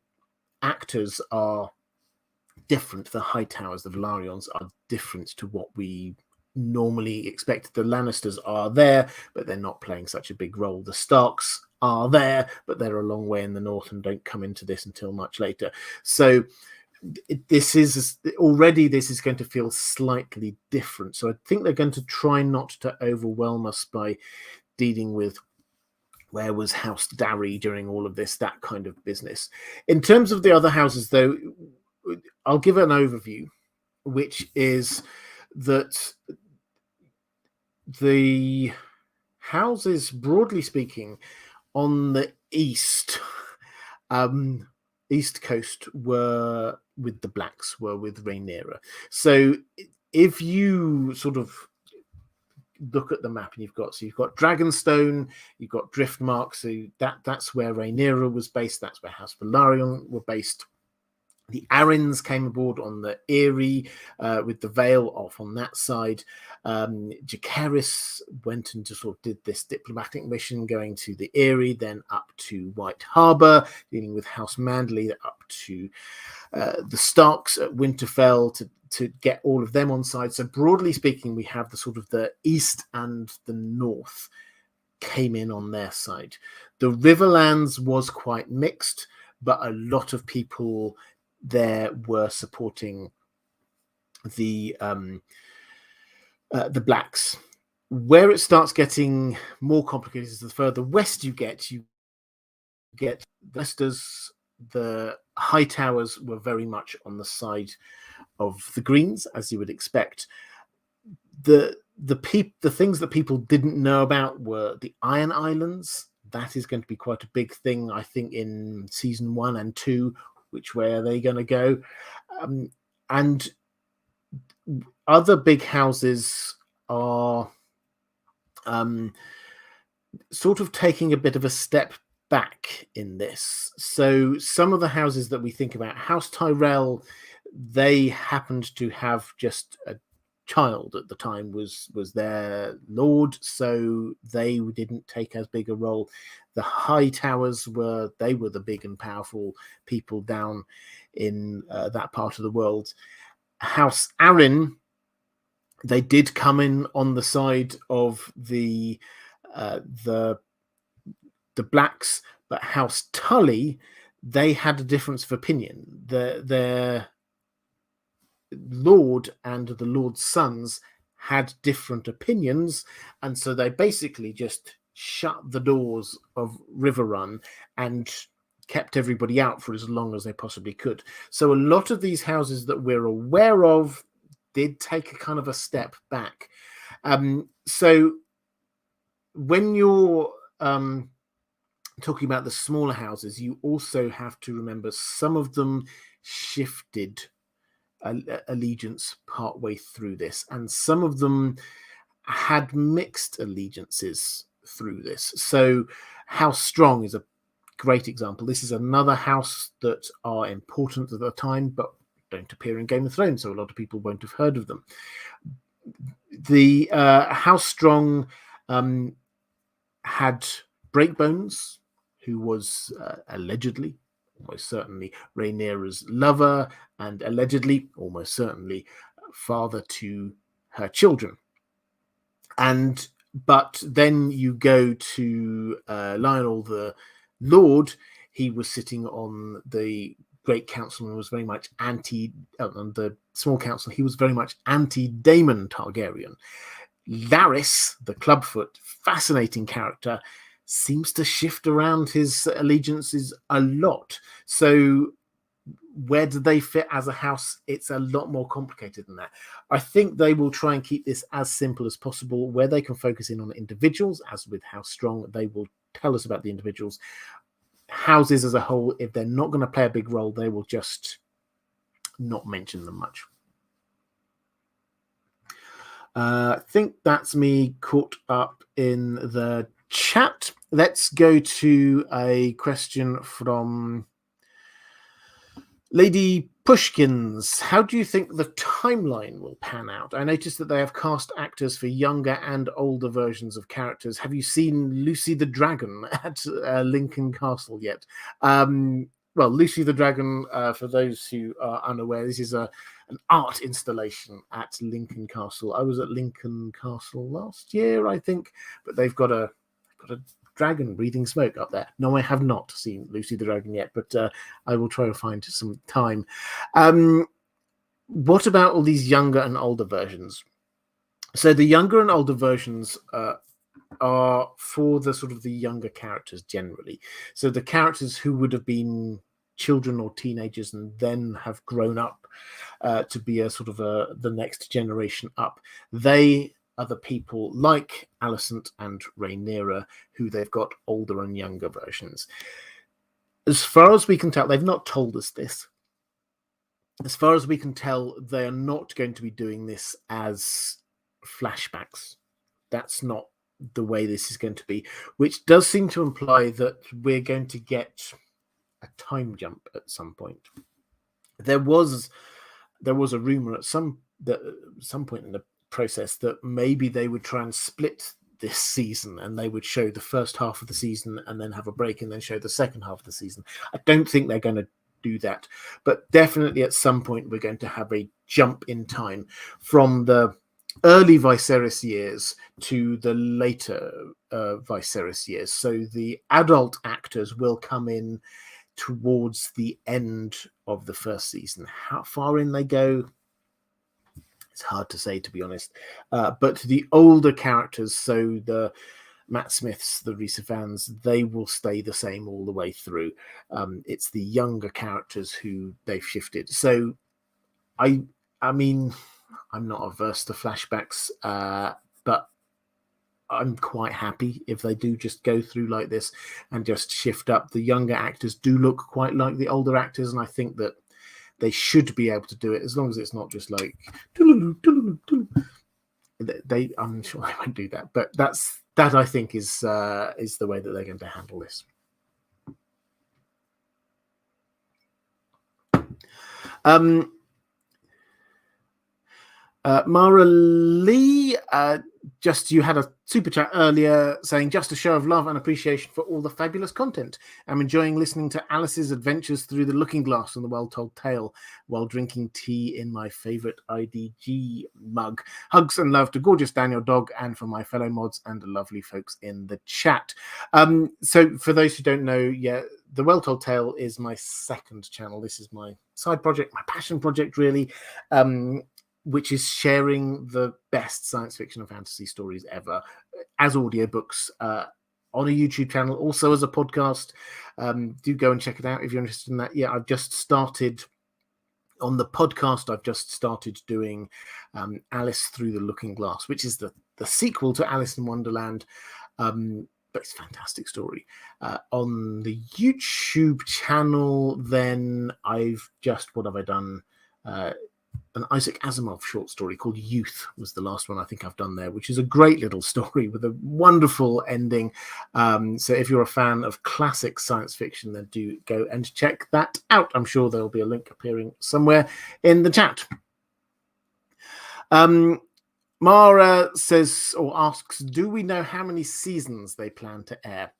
actors are different. The Hightowers, the Valarians are different to what we normally expect. The Lannisters are there, but they're not playing such a big role. The Starks are there, but they're a long way in the north and don't come into this until much later. So this is going to feel slightly different. So I think they're going to try not to overwhelm us by dealing with where was House Darry during all of this, that kind of business. In terms of the other houses, though, I'll give an overview, which is that the houses, broadly speaking, on the east coast were with the Blacks, were with Rhaenyra. So if you sort of look at the map and you've got Dragonstone, you've got Driftmark, so that's where Rhaenyra was based, that's where House Velaryon were based. The Arryns came aboard on the Eyrie with the Vale off on that side. Jacaerys went and just sort of did this diplomatic mission going to the Eyrie, then up to White Harbour, dealing with House Manderley, up to the Starks at Winterfell to get all of them on side. So broadly speaking, we have the sort of the east and the north came in on their side. The Riverlands was quite mixed, but a lot of people there were supporting the Blacks. Where it starts getting more complicated is the further west you get the Lesters. The Hightowers were very much on the side of the Greens, as you would expect. The things that people didn't know about were the Iron Islands. That is going to be quite a big thing, I think, in season 1 and 2. Which way are they going to go? And other big houses are sort of taking a bit of a step back in this. So some of the houses that we think about, House Tyrell, they happened to have just a child at the time was their lord, so they didn't take as big a role. The High Towers were the big and powerful people down in that part of the world. House Arryn, they did come in on the side of the blacks, but House Tully, they had a difference of opinion. Their lord and the lord's sons had different opinions, and so they basically just shut the doors of Riverrun and kept everybody out for as long as they possibly could. So a lot of these houses that we're aware of did take a kind of a step back. So when you're talking about the smaller houses, you also have to remember some of them shifted allegiance partway through this, and some of them had mixed allegiances through this. So House Strong is a great example. This is another house that are important at the time, but don't appear in Game of Thrones, so a lot of people won't have heard of them. The House Strong had Breakbones, who was allegedly, almost certainly, Rhaenyra's lover, and allegedly, almost certainly, father to her children. But then you go to Lionel the Lord. He was sitting on the Great Council and was very much on the Small Council. He was very much anti-Daemon Targaryen. Larys, the Clubfoot, fascinating character, seems to shift around his allegiances a lot. So where do they fit as a house? It's a lot more complicated than that. I think they will try and keep this as simple as possible, where they can focus in on individuals, as with House Strong. They will tell us about the individuals. Houses as a whole, if they're not going to play a big role, they will just not mention them much. I think that's me caught up in the chat. Let's go to a question from Lady Pushkins. How do you think the timeline will pan out? I noticed that they have cast actors for younger and older versions of characters. Have you seen Lucy the Dragon at Lincoln Castle yet? Well, Lucy the Dragon, for those who are unaware, this is an art installation at Lincoln Castle. I was at Lincoln Castle last year, I think, but they've got a dragon breathing smoke up there. No, I have not seen Lucy the Dragon yet, but I will try to find some time. What about all these younger and older versions? So the younger and older versions are for the sort of the younger characters generally. So the characters who would have been children or teenagers and then have grown up to be a sort of the next generation up. They are the people like Alicent and Rhaenyra, who they've got older and younger versions. As far as we can tell, they've not told us this. As far as we can tell, they are not going to be doing this as flashbacks. That's not the way this is going to be, which does seem to imply that we're going to get a time jump at some point. There was a rumor at some point in the process that maybe they would try and split this season and they would show the first half of the season and then have a break and then show the second half of the season. I don't think they're going to do that, but definitely at some point we're going to have a jump in time from the early Viserys years to the later Viserys years. So the adult actors will come in towards the end of the first season. How far in they go, it's hard to say, to be honest. But the older characters, so the Matt Smiths, the Rhys Ifans, they will stay the same all the way through. It's the younger characters who they've shifted. So I mean, I'm not averse to flashbacks, but I'm quite happy if they do just go through like this and just shift up. The younger actors do look quite like the older actors, and I think that they should be able to do it as long as it's not just like I'm sure they won't do that, but that's that I think is the way that they're going to handle this. Mara Lee, you had a super chat earlier saying, just a show of love and appreciation for all the fabulous content. I'm enjoying listening to Alice's adventures through the looking glass and the well-told tale while drinking tea in my favorite IDG mug. Hugs and love to gorgeous Daniel Dog and for my fellow mods and the lovely folks in the chat. So for those who don't know, the Well-Told Tale is my second channel. This is my side project, my passion project, really. Which is sharing the best science fiction and fantasy stories ever as audiobooks on a YouTube channel, also as a podcast. Do go and check it out if you're interested in that. I've just started on the podcast. I've just started doing Alice Through the Looking Glass, which is the sequel to Alice in Wonderland. But it's a fantastic story. On the YouTube channel, then what have I done? An Isaac Asimov short story called Youth was the last one I think I've done there, which is a great little story with a wonderful ending. So if you're a fan of classic science fiction, then do go and check that out. I'm sure there'll be a link appearing somewhere in the chat. Mara says or asks, do we know how many seasons they plan to air?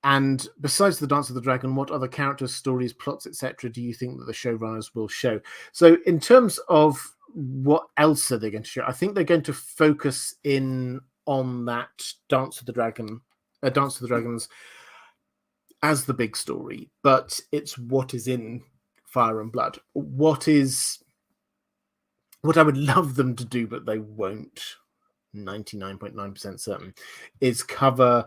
And besides the Dance of the Dragon, what other characters, stories, plots, etc., do you think that the showrunners will show? So in terms of what else are they going to show, I think they're going to focus in on that Dance of the Dragons as the big story, but it's what is in Fire and Blood. What I would love them to do, but they won't, 99.9% certain, is cover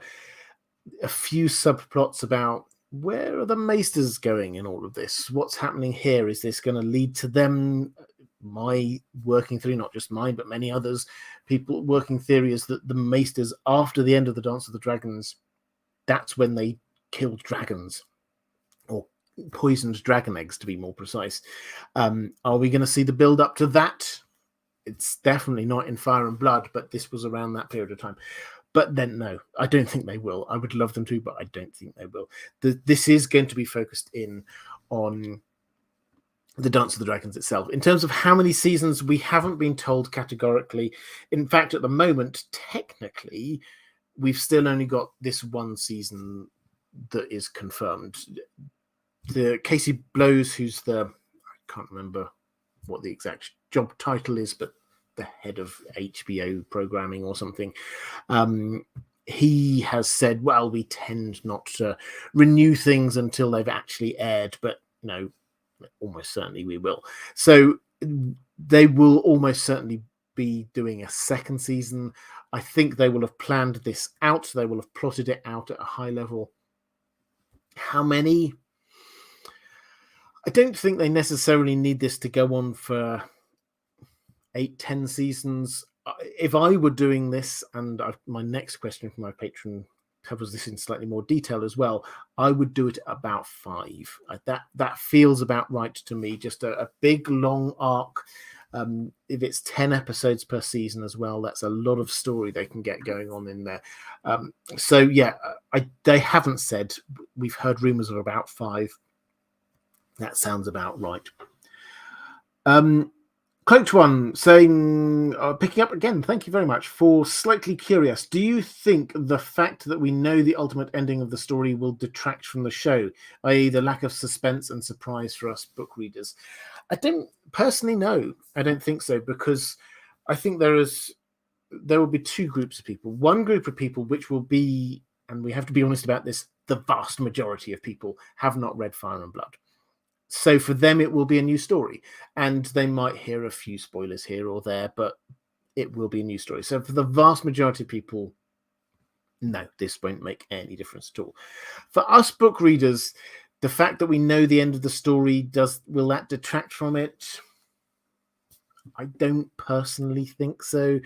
a few subplots about where are the Maesters going in all of this? What's happening here? Is this going to lead to them? My working theory, not just mine, but many others, people working theory is that the Maesters, after the end of the Dance of the Dragons, that's when they killed dragons, or poisoned dragon eggs, to be more precise. Are we going to see the build up to that? It's definitely not in Fire and Blood, but this was around that period of time. But then, no, I don't think they will. I would love them to, but I don't think they will. This is going to be focused in on the Dance of the Dragons itself. In terms of how many seasons, we haven't been told categorically. In fact, at the moment, technically, we've still only got this one season that is confirmed. The Casey Blows, who's I can't remember what the exact job title is, but the head of HBO programming or something, he has said, well, we tend not to renew things until they've actually aired, but almost certainly we will. So they will almost certainly be doing a second season. I think they will have planned this out. They will have plotted it out at a high level. How many? I don't think they necessarily need this to go on for 8-10 seasons. If I were doing this, and my next question from my patron covers this in slightly more detail as well, I would do it about 5. That feels about right to me. Just a big long arc. If it's 10 episodes per season as well, that's a lot of story they can get going on in there. They haven't said. We've heard rumors of about 5. That sounds about right. Cloaked One saying, picking up again, thank you very much. For Slightly Curious, do you think the fact that we know the ultimate ending of the story will detract from the show, i.e. the lack of suspense and surprise for us book readers? I don't personally know. I don't think so, because I think there will be 2 groups of people. One group of people which will be, and we have to be honest about this, the vast majority of people have not read Fire and Blood. So for them, it will be a new story, and they might hear a few spoilers here or there, but it will be a new story. So for the vast majority of people, no, this won't make any difference at all. For us book readers, the fact that we know the end of the story, will that detract from it? I don't personally think so.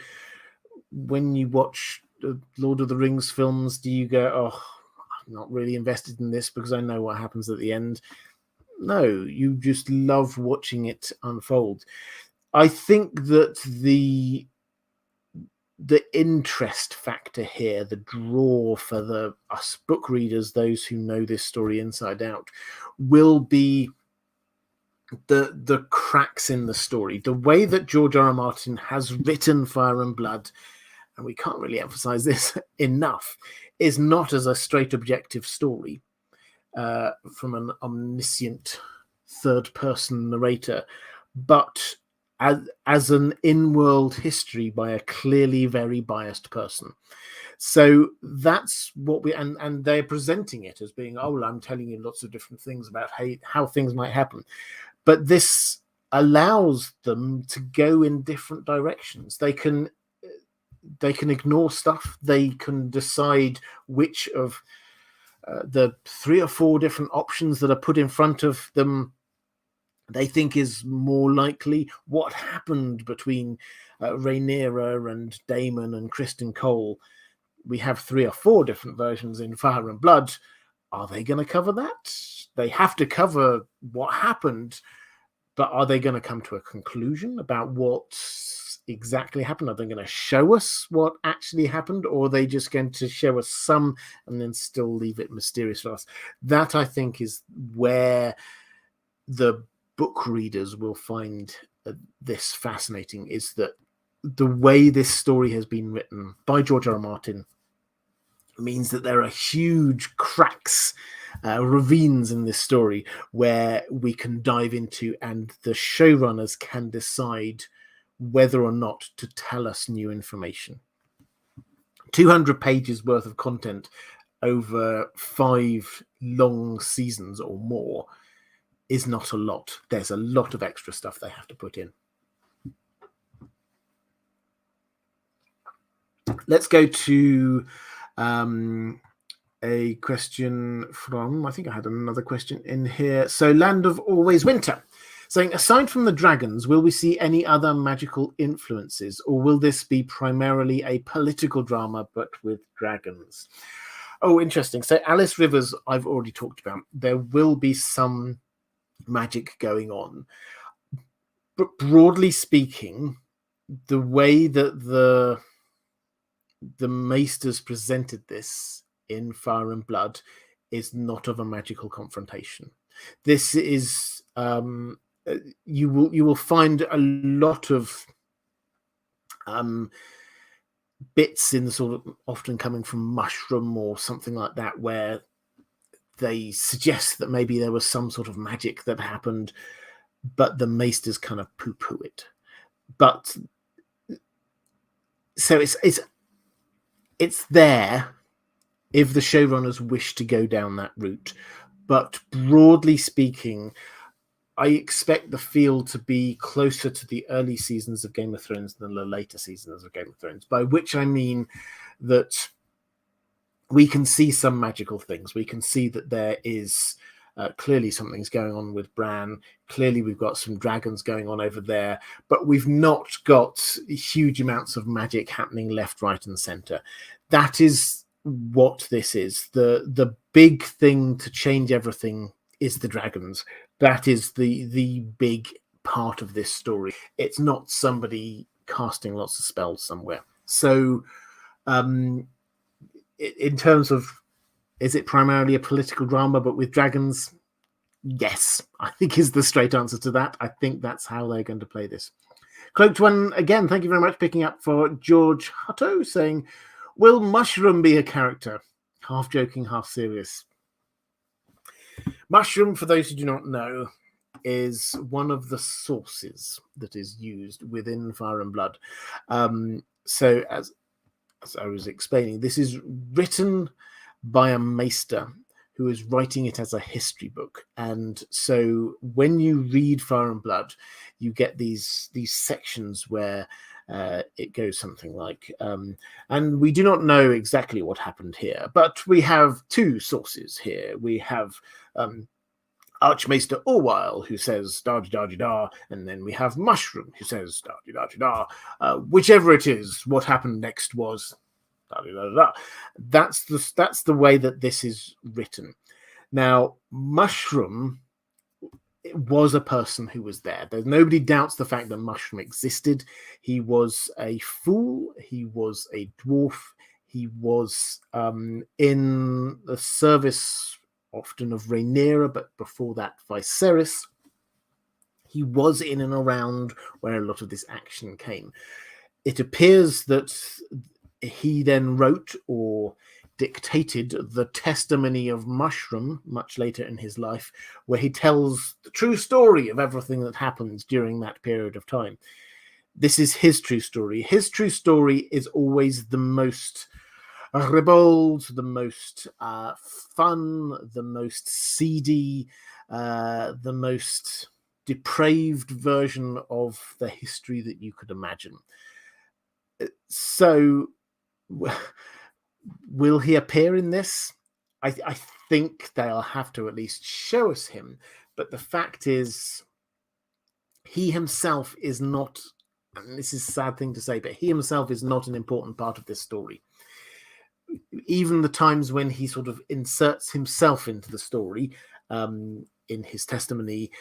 When you watch the Lord of the Rings films, do you go, oh, I'm not really invested in this because I know what happens at the end? No, you just love watching it unfold. I think that the the interest factor here, the draw for us book readers, those who know this story inside out, will be the cracks in the story. The way that George R. R. Martin has written Fire and Blood, and we can't really emphasize this enough, is not as a straight objective story from an omniscient third-person narrator, but as an in-world history by a clearly very biased person. So that's what and they're presenting it as being, oh, I'm telling you lots of different things about how things might happen. But this allows them to go in different directions. They can ignore stuff. They can decide which of the 3 or 4 different options that are put in front of them they think is more likely. What happened between Rhaenyra and Daemon and Criston Cole? We have 3 or 4 different versions in Fire and Blood. Are they going to cover that? They have to cover what happened, but are they going to come to a conclusion about what exactly happened? Are they going to show us what actually happened, or are they just going to show us some and then still leave it mysterious for us? That, I think, is where the book readers will find this fascinating, is that the way this story has been written by George R. R. Martin means that there are huge cracks, ravines in this story where we can dive into, and the showrunners can decide whether or not to tell us new information. 200 pages worth of content over 5 long seasons or more is not a lot. There's a lot of extra stuff they have to put in. Let's go to a question from, I think I had another question in here. So Land of Always Winter, saying, aside from the dragons, will we see any other magical influences, or will this be primarily a political drama but with dragons? Oh, interesting. So Alice Rivers, I've already talked about. There will be some magic going on, but broadly speaking, the way that the Maesters presented this in Fire and Blood is not of a magical confrontation. This is you will find a lot of bits in the sort of, often coming from Mushroom or something like that, where they suggest that maybe there was some sort of magic that happened, but the Maesters kind of poo-poo it. But so it's there if the showrunners wish to go down that route. But broadly speaking, I expect the feel to be closer to the early seasons of Game of Thrones than the later seasons of Game of Thrones, by which I mean that we can see some magical things. We can see that there is clearly something's going on with Bran. Clearly we've got some dragons going on over there, but we've not got huge amounts of magic happening left, right, and center. That is what this is. The big thing to change everything is the dragons. That is the big part of this story. It's not somebody casting lots of spells somewhere. So in terms of, is it primarily a political drama but with dragons? Yes, I think is the straight answer to that. I think that's how they're going to play this. Cloaked One, again, thank you very much, picking up for George Hutto, saying, will Mushroom be a character? Half joking, half serious. Mushroom, for those who do not know, is one of the sources that is used within Fire and Blood. So as I was explaining, this is written by a maester who is writing it as a history book. And so when you read Fire and Blood, you get these sections where it goes something like, and we do not know exactly what happened here, but we have 2 sources here. We have Archmaester Orwyle, who says da-da-da-da-da, and then we have Mushroom, who says da-da-da-da-da. Whichever it is, what happened next was da-da-da-da-da. That's the way that this is written. Now, Mushroom it was a person who was there. There's nobody doubts the fact that Mushroom existed. He was a fool. He was a dwarf. He was in the service often of Rhaenyra, but before that Viserys. He was in and around where a lot of this action came. It appears that he then wrote or dictated the testimony of Mushroom much later in his life, where he tells the true story of everything that happened during that period of time. This is his true story. His true story is always the most ribald, the most fun, the most seedy, the most depraved version of the history that you could imagine. So will he appear in this? I think they'll have to at least show us him. But the fact is, he himself is not, and this is a sad thing to say, but he himself is not an important part of this story. Even the times when he sort of inserts himself into the story in his testimony,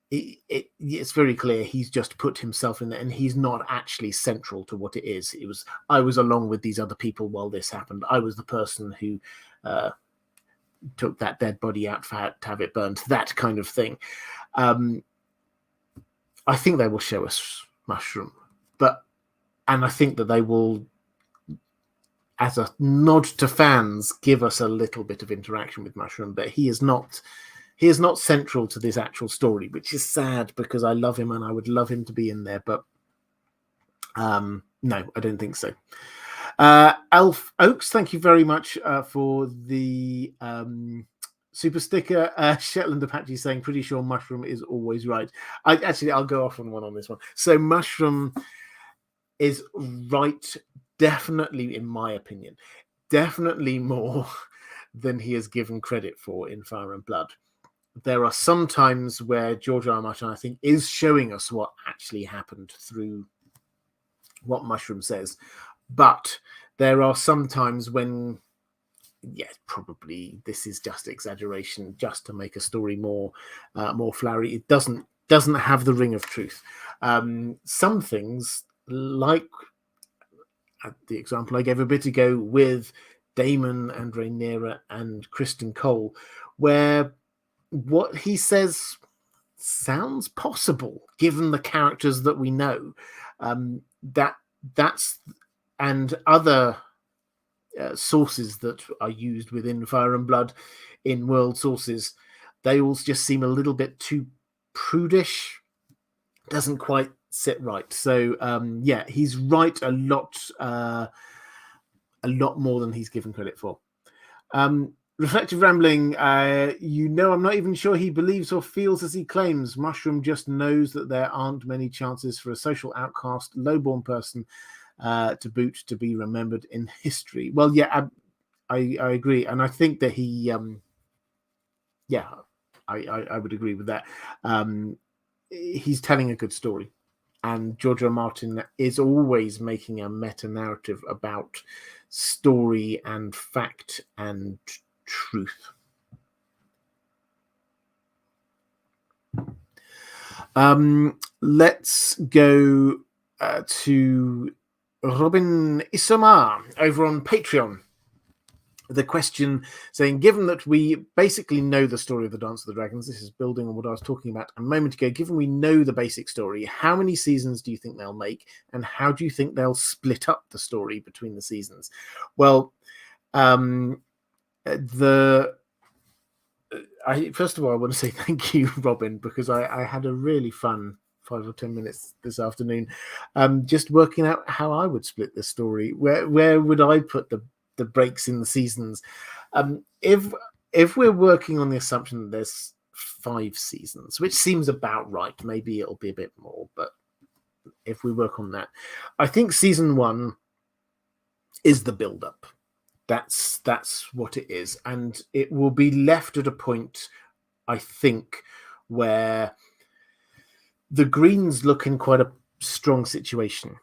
it's very clear he's just put himself in there, and he's not actually central to what it is. It was, I was along with these other people while this happened. I was the person who took that dead body out to have it burned, that kind of thing. I think they will show us Mushroom, and I think that they will, as a nod to fans, give us a little bit of interaction with Mushroom, but he is not central to this actual story, which is sad because I love him and I would love him to be in there, but no, I don't think so. Elf Oaks, thank you very much for the super sticker. Shetland Apache saying, pretty sure Mushroom is always right. I'll go off on one on this one. So Mushroom is right, definitely, in my opinion, definitely more than he is given credit for in Fire and Blood. There are some times where George R. R. Martin, I think, is showing us what actually happened through what Mushroom says. But there are some times when, probably this is just exaggeration, just to make a story more flowery. It doesn't have the ring of truth. Some things, like the example I gave a bit ago with Daemon and Rhaenyra and Criston Cole, where what he says sounds possible given the characters that we know. That's and other sources that are used within Fire and Blood in world sources, they all just seem a little bit too prudish. Doesn't quite sit right. So he's right a lot more than he's given credit for. Reflective Rambling, I'm not even sure he believes or feels as he claims. Mushroom just knows that there aren't many chances for a social outcast, lowborn person to boot to be remembered in history. Well, I agree. And I think that he, I would agree with that. He's telling a good story. And George R. R. Martin is always making a meta-narrative about story and fact and truth. Let's go to Robin Isomar over on Patreon. The question saying, given that we basically know the story of the Dance of the Dragons, this is building on what I was talking about a moment ago, given we know the basic story, how many seasons do you think they'll make, and how do you think they'll split up the story between the seasons? Well, first of all, I want to say thank you, Robin, because I had a really fun 5 or 10 minutes this afternoon just working out how I would split the story. Where would I put the breaks in the seasons? If we're working on the assumption that there's 5 seasons, which seems about right, maybe it'll be a bit more, but if we work on that, I think season 1 is the build-up. That's what it is, and it will be left at a point, I think, where the Greens look in quite a strong situation.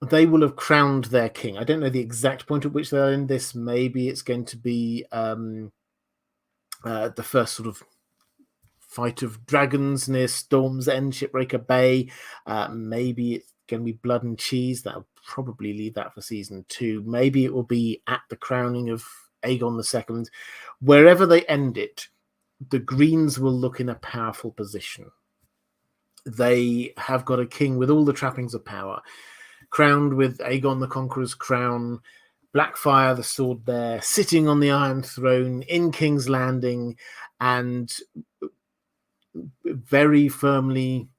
They will have crowned their king. I don't know the exact point at which they're in this. Maybe it's going to be the first sort of fight of dragons near Storm's End, Shipbreaker Bay. Maybe it's going to be Blood and Cheese. That'll probably leave that for season 2. Maybe it will be at the crowning of Aegon II. Wherever they end it, the Greens will look in a powerful position. They have got a king with all the trappings of power, crowned with Aegon the Conqueror's crown, Blackfire, the sword there, sitting on the Iron Throne in King's Landing, and very firmly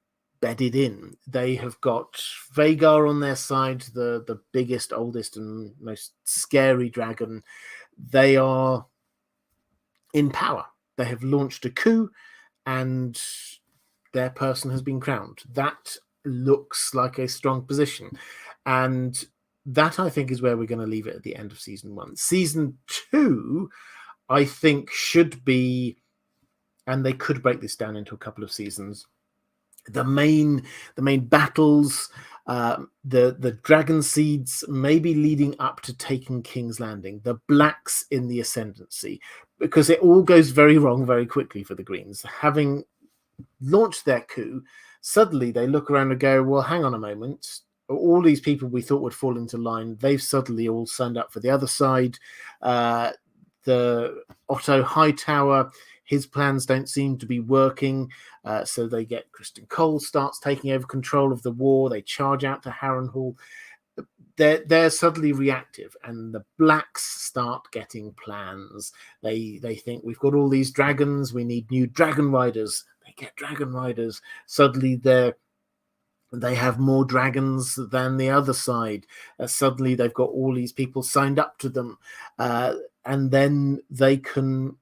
bedded in. They have got Vhagar on their side, the biggest, oldest, and most scary dragon. They are in power. They have launched a coup, and their person has been crowned. That looks like a strong position. And that, I think, is where we're going to leave it at the end of season 1. Season 2, I think, should be, and they could break this down into a couple of seasons, the main battles, the dragon seeds, maybe leading up to taking King's Landing, the Blacks in the ascendancy, because it all goes very wrong very quickly for the Greens. Having launched their coup, suddenly they look around and go, well, hang on a moment, all these people we thought would fall into line, they've suddenly all signed up for the other side. The Otto Hightower, his plans don't seem to be working, so they get Kristen Cole starts taking over control of the war. They charge out to Harrenhal. They're suddenly reactive, and the Blacks start getting plans. They think, we've got all these dragons, we need new dragon riders. They get dragon riders. Suddenly they have more dragons than the other side. Suddenly they've got all these people signed up to them, and then they can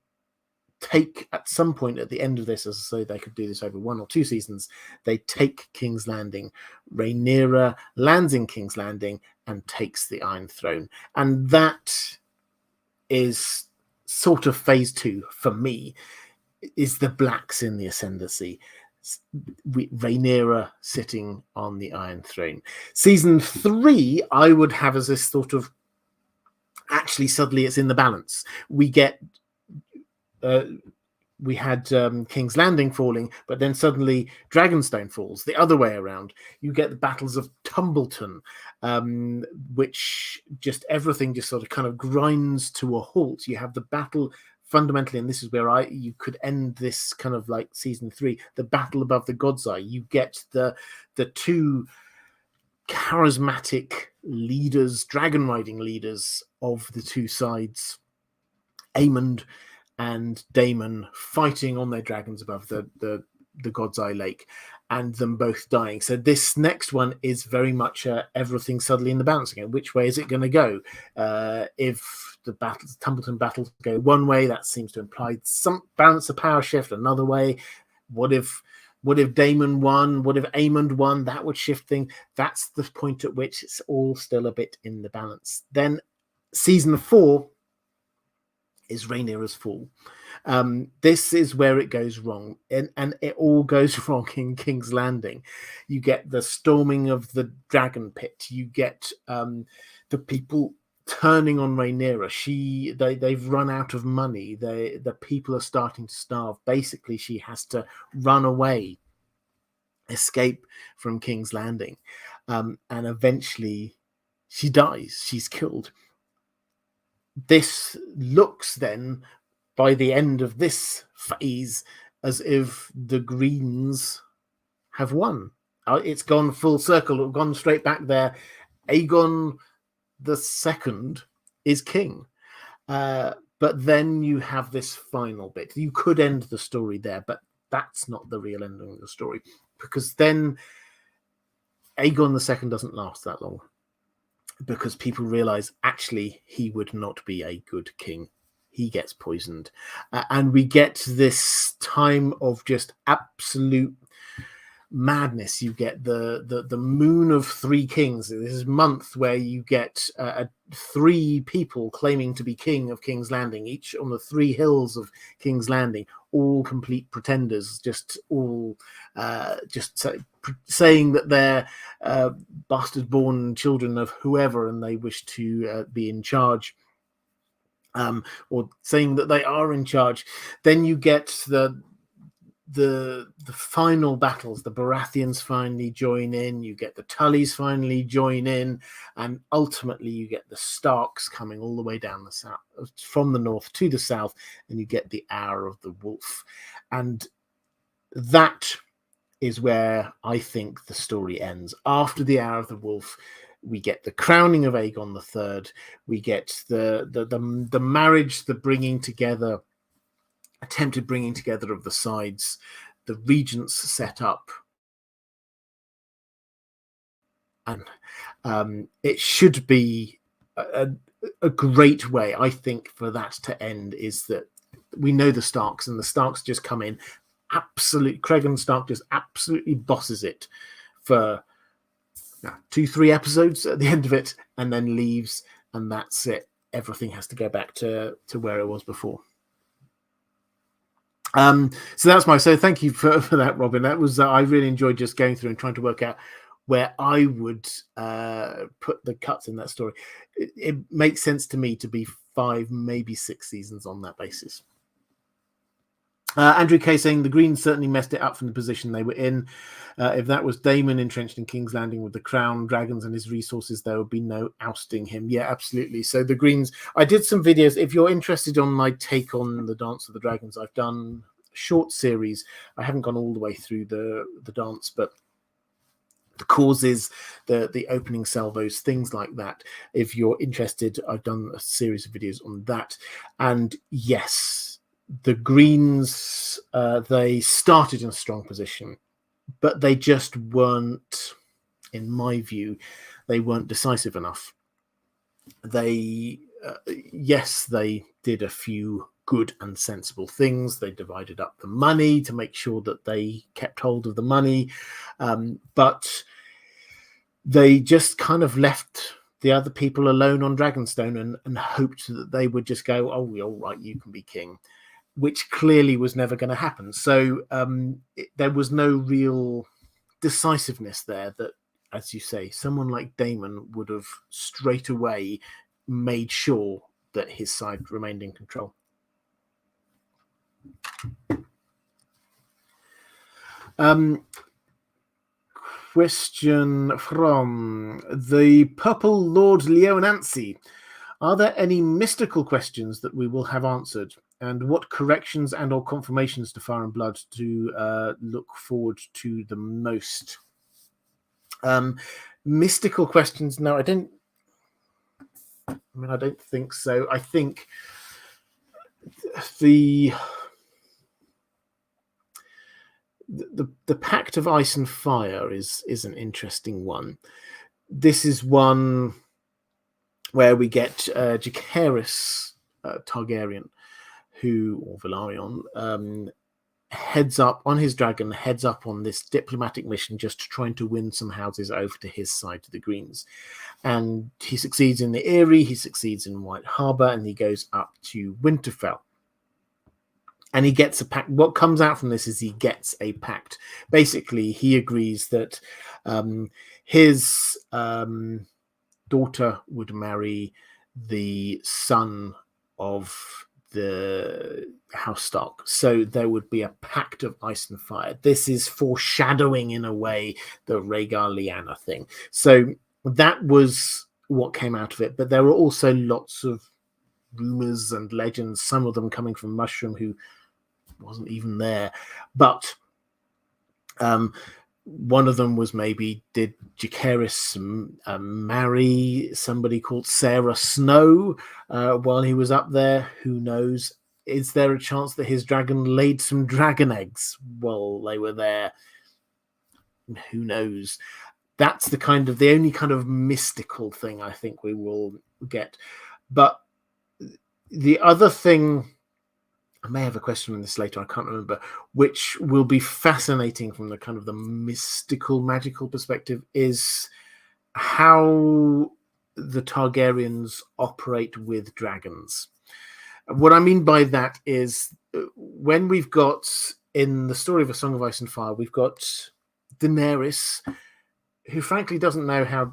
take, at some point at the end of this, as I say, they could do this over 1 or 2 seasons, they take King's Landing. Rhaenyra lands in King's Landing and takes the Iron Throne. And that is sort of phase 2 for me, is the Blacks in the ascendancy. Rhaenyra sitting on the Iron Throne. Season 3, I would have as this sort of, actually suddenly it's in the balance. We get we had King's Landing falling, but then suddenly Dragonstone falls the other way around. You get the battles of Tumbleton, which just everything just sort of kind of grinds to a halt. You have the battle fundamentally, and this is where you could end this kind of like season 3, the battle above the God's Eye. You get the 2 charismatic leaders, dragon riding leaders of the 2 sides, Aemond and Daemon, fighting on their dragons above the God's Eye Lake, and them both dying. So this next one is very much everything suddenly in the balance again. Which way is it going to go? If the Tumbleton battles go one way, that seems to imply some balance of power shift another way. What if Daemon won? What if Aemond won? That would shift things. That's the point at which it's all still a bit in the balance. Then season 4 is Rhaenyra's fall. This is where it goes wrong, and it all goes wrong in King's Landing. You get the storming of the dragon pit. You get the people turning on Rhaenyra. They've run out of money. The people are starting to starve. Basically, she has to run away, escape from King's Landing, and eventually she dies. She's killed. This looks then, by the end of this phase, as if the Greens have won. It's gone full circle, gone straight back there. Aegon II is king. But then you have this final bit. You could end the story there, but that's not the real ending of the story, because then Aegon II doesn't last that long, because people realize actually he would not be a good king. He gets poisoned, and we get this time of just absolute madness. You get the moon of 3 kings. This is month where you get 3 people claiming to be king of King's Landing, each on the 3 hills of King's Landing, all complete pretenders, just all saying that they're bastard born children of whoever, and they wish to be in charge, or saying that they are in charge. Then you get the final battles, the Baratheons finally join in, you get the Tullys finally join in, and ultimately you get the Starks coming all the way down the south, from the north to the south, and you get the Hour of the Wolf. And that is where I think the story ends. After the Hour of the Wolf, we get the crowning of Aegon III, we get the marriage, the bringing together, attempted bringing together of the sides, the regents set up, and it should be a great way, I think, for that to end, is that we know the Starks, and the Starks just come in, Cregan Stark just absolutely bosses it for 2-3 episodes at the end of it, and then leaves, and that's it. Everything has to go back to where it was before. So thank you for that, Robin. That was I really enjoyed just going through and trying to work out where I would put the cuts in that story. It makes sense to me to be 5, maybe 6 seasons on that basis. Andrew K saying the Greens certainly messed it up from the position they were in. If that was Daemon entrenched in King's Landing with the crown, dragons, and his resources, there would be no ousting him. Yeah, absolutely. So the Greens, I did some videos. If you're interested on my take on the Dance of the Dragons, I've done a short series. I haven't gone all the way through the dance, but the causes, the opening salvos, things like that. If you're interested, I've done a series of videos on that. And yes, the Greens, they started in a strong position, but they just weren't, in my view, they weren't decisive enough. They, yes, they did a few good and sensible things. They divided up the money to make sure that they kept hold of the money, but they just kind of left the other people alone on Dragonstone and hoped that they would just go, oh, all right, you can be king, which clearly was never going to happen. So there was no real decisiveness there that, as you say, someone like Daemon would have straight away made sure that his side remained in control. Question from the Purple Lord Leonancy. Are there any mystical questions that we will have answered? And what corrections and or confirmations to Fire and Blood to look forward to the most? Mystical questions? No, I don't think so. I think the Pact of Ice and Fire is an interesting one. This is one where we get Jacaerys Targaryen, or Velaryon, heads up on his dragon, heads up on this diplomatic mission, just trying to win some houses over to his side, to the Greens. And he succeeds in the Eyrie, he succeeds in White Harbour, and he goes up to Winterfell. And he gets a pact. What comes out from this is he gets a pact. Basically, he agrees that his daughter would marry the son of the House Stark. So there would be a pact of ice and fire. This is foreshadowing, in a way, the Rhaegar Lyanna thing. So that was what came out of it. But there were also lots of rumors and legends, some of them coming from Mushroom, who wasn't even there. But one of them was, maybe, did Jacaerys marry somebody called Sarah Snow while he was up there? Who knows? Is there a chance that his dragon laid some dragon eggs while they were there? Who knows? That's the only kind of mystical thing I think we will get. But the other thing, I may have a question on this later, I can't remember, which will be fascinating from the kind of the mystical, magical perspective, is how the Targaryens operate with dragons. What I mean by that is, when we've got, in the story of A Song of Ice and Fire, we've got Daenerys, who frankly doesn't know how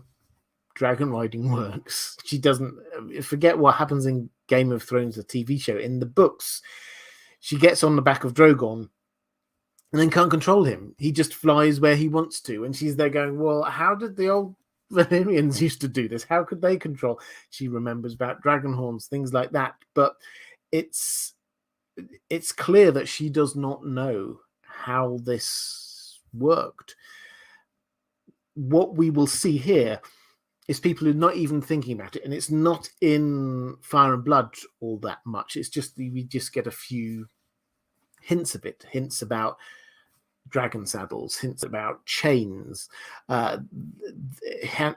dragon riding works. She doesn't, forget what happens in Game of Thrones, the TV show. In the books, she gets on the back of Drogon, and then can't control him. He just flies where he wants to. And she's there going, well, how did the old Valyrians used to do this? How could they control? She remembers about dragon horns, things like that. But it's clear that she does not know how this worked. What we will see here is people who are not even thinking about it, and it's not in Fire and Blood all that much. It's just we just get a few hints of it, hints about dragon saddles, hints about chains,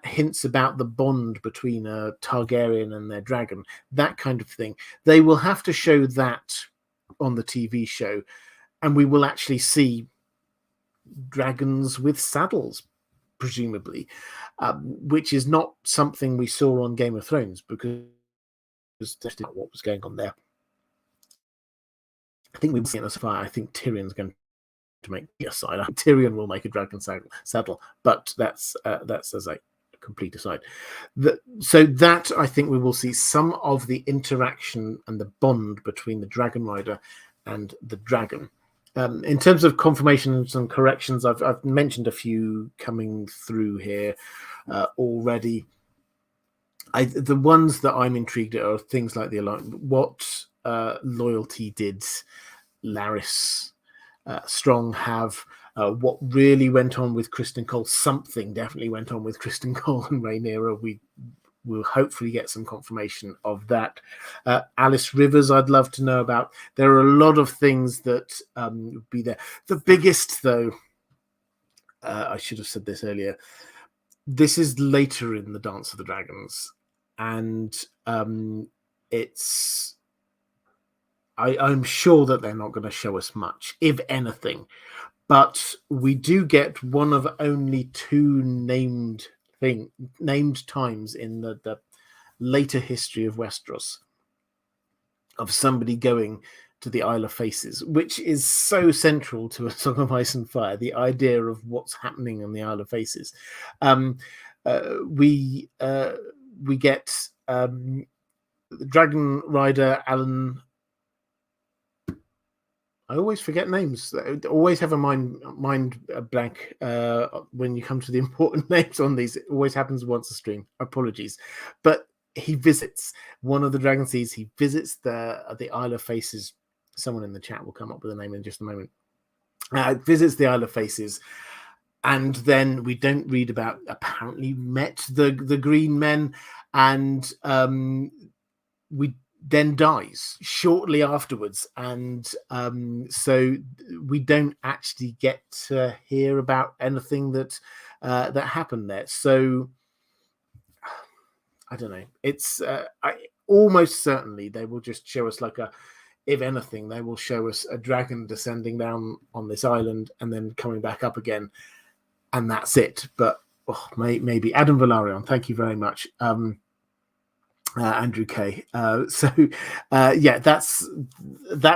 hints about the bond between a Targaryen and their dragon, that kind of thing. They will have to show that on the TV show, and we will actually see dragons with saddles, presumably, which is not something we saw on Game of Thrones, because that's not what was going on there. I think we've seen it as far. I think Tyrion's going to make the aside. Tyrion will make a dragon saddle, but that's as a complete aside. So that I think we will see some of the interaction and the bond between the dragon rider and the dragon. In terms of confirmations and corrections, I've mentioned a few coming through here already. The ones that I'm intrigued at are things like what loyalty did Larys Strong have? What really went on with Criston Cole? Something definitely went on with Criston Cole and Rhaenyra. We will hopefully get some confirmation of that. Alice Rivers, I'd love to know about. There are a lot of things that would be there. The biggest, though, I should have said this earlier, this is later in the Dance of the Dragons, and it's... I'm sure that they're not going to show us much, if anything. But we do get one of only two named times in the later history of Westeros of somebody going to the Isle of Faces, which is so central to A Song of Ice and Fire, the idea of what's happening on the Isle of Faces. We get the dragon rider Alan. I always forget names. I always have a mind blank when you come to the important names on these. It always happens once a stream. Apologies. But he visits one of the Dragon Seas. He visits the Isle of Faces. Someone in the chat will come up with a name in just a moment. Visits the Isle of Faces. And then we don't read about, apparently met the Green Men. And we then dies shortly afterwards, and so we don't actually get to hear about anything that happened there. So I don't know. It's almost certainly they will just show us if anything, they will show us a dragon descending down on this island and then coming back up again, and that's it. But maybe Adam Valarion, thank you very much. Andrew K. That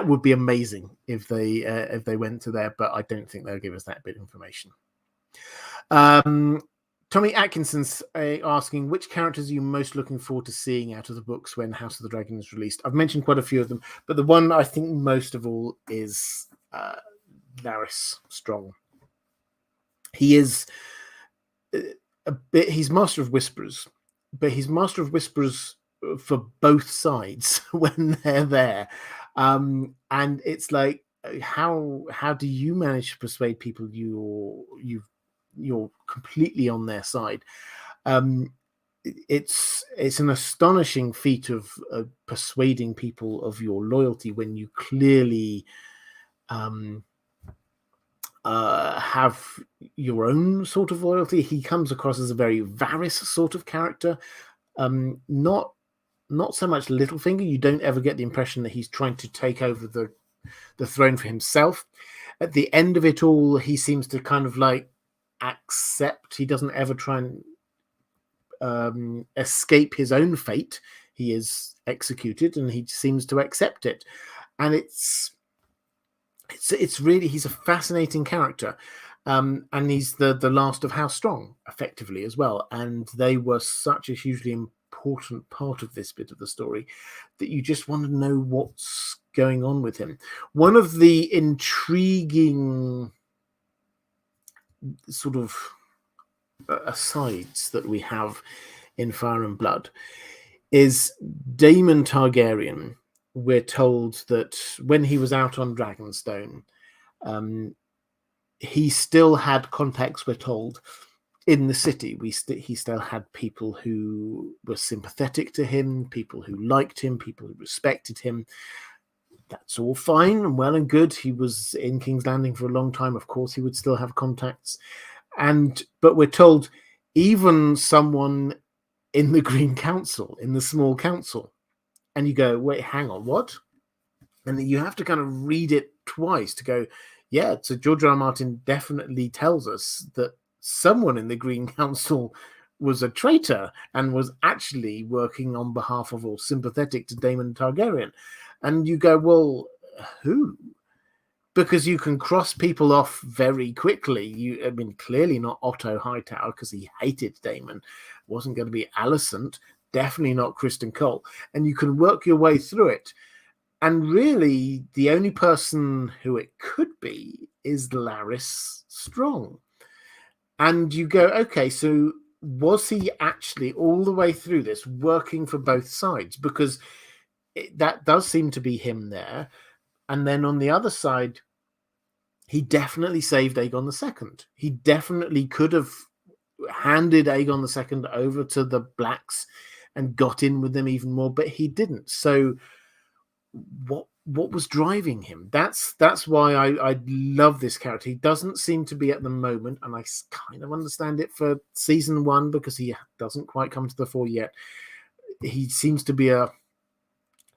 would be amazing if they went to there, but I don't think they'll give us that bit of information. Tommy Atkinson's asking, which characters are you most looking forward to seeing out of the books when House of the Dragon is released? I've mentioned quite a few of them, but the one I think most of all is Larys Strong. He is he's Master of Whisperers, but he's Master of Whisperers for both sides when they're there, and it's like, how do you manage to persuade people you're completely on their side? It's an astonishing feat of persuading people of your loyalty when you clearly have your own sort of loyalty. He comes across as a very Varys sort of character, not so much Littlefinger. You don't ever get the impression that he's trying to take over the throne for himself. At the end of it all, he seems to kind of accept. He doesn't ever try and escape his own fate. He is executed, and he seems to accept it. And it's really, he's a fascinating character. And he's the last of House Strong, effectively, as well. And they were such a hugely important part of this bit of the story that you just want to know what's going on with him. One of the intriguing sort of asides that we have in Fire and Blood is Daemon Targaryen. We're told that when he was out on Dragonstone, he still had contacts, we're told, in the city. He still had people who were sympathetic to him, people who liked him, people who respected him. That's all fine and well and good. He was in King's Landing for a long time. Of course, he would still have contacts. But we're told even someone in the Green Council, in the small council, and you go, wait, hang on, what? And you have to kind of read it twice to go, yeah, so George R. R. Martin definitely tells us that someone in the Green Council was a traitor and was actually working on behalf of or sympathetic to Daemon Targaryen. And you go, well, who? Because you can cross people off very quickly. I mean, clearly not Otto Hightower, because he hated Daemon. Wasn't going to be Alicent. Definitely not Kristen Cole. And you can work your way through it. And really, the only person who it could be is Larys Strong. And you go, okay, so was he actually all the way through this working for both sides? Because that does seem to be him there. And then on the other side, he definitely saved Aegon II. He definitely could have handed Aegon II over to the Blacks and got in with them even more, but he didn't. So what was driving him? That's why I love this character. He doesn't seem to be at the moment, and I kind of understand it for season 1 because he doesn't quite come to the fore yet. He seems to be a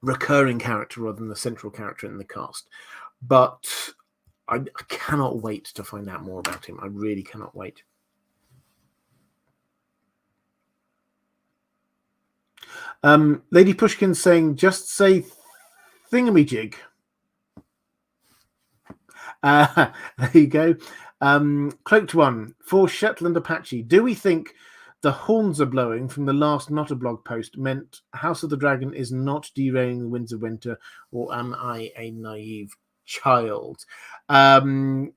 recurring character rather than the central character in the cast. But I cannot wait to find out more about him. I really cannot wait. Lady Pushkin saying, just say thingamajig. There you go. Cloaked One, for Shetland Apache, do we think the horns are blowing from the last Not a Blog post meant House of the Dragon is not derailing the Winds of Winter, or am I a naive child? Well,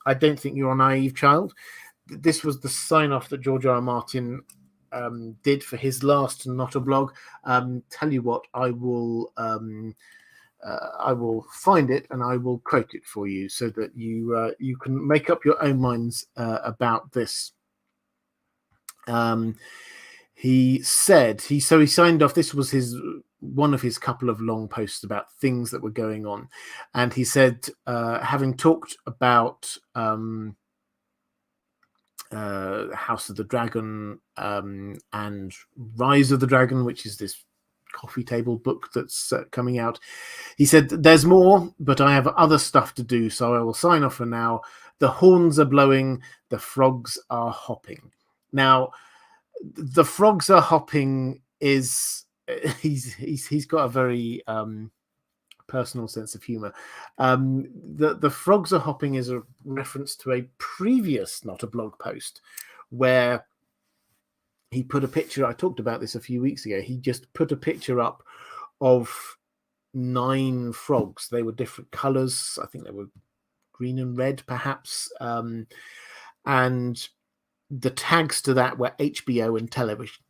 I don't think you're a naive child. This was the sign-off that George R. R. Martin did for his last Not a Blog. Tell you what, I will find it and I will quote it for you so that you can make up your own minds about this. He said he signed off. This was one of his couple of long posts about things that were going on, and he said, having talked about House of the Dragon and Rise of the Dragon, which is this coffee table book that's coming out, he said, there's more, but I have other stuff to do, so I will sign off for now. The horns are blowing, the frogs are hopping. Now, the frogs are hopping is he's got a very personal sense of humor. The frogs are hopping is a reference to a previous Not a Blog post where he put a picture. I talked about this a few weeks ago. He just put a picture up of 9 frogs. They were different colors. I think they were green and red, perhaps. And the tags to that were HBO and television,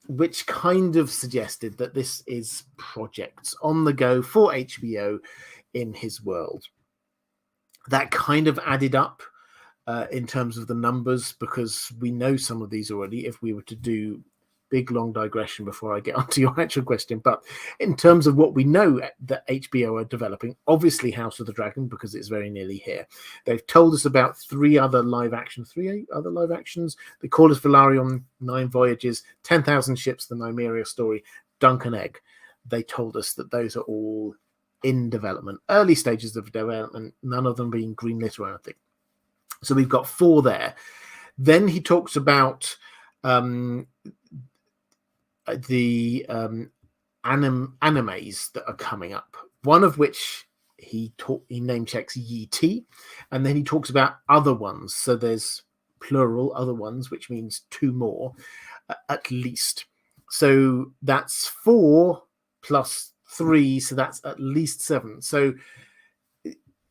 which kind of suggested that this is projects on the go for HBO in his world. That kind of added up in terms of the numbers, because we know some of these already if we were to do big long digression before I get onto your actual question. But in terms of what we know that HBO are developing, obviously House of the Dragon, because it's very nearly here. They've told us about 3 other live actions, The Call of Velaryon, 9 Voyages, 10,000 Ships, the Nymeria story, Dunk and Egg. They told us that those are all in development, early stages of development, none of them being greenlit or anything. So we've got 4 there. Then he talks about the animes that are coming up, one of which he name checks Yi Ti, and then he talks about other ones. So there's plural other ones, which means 2 more at least. So that's 4 plus 3, so that's at least 7. So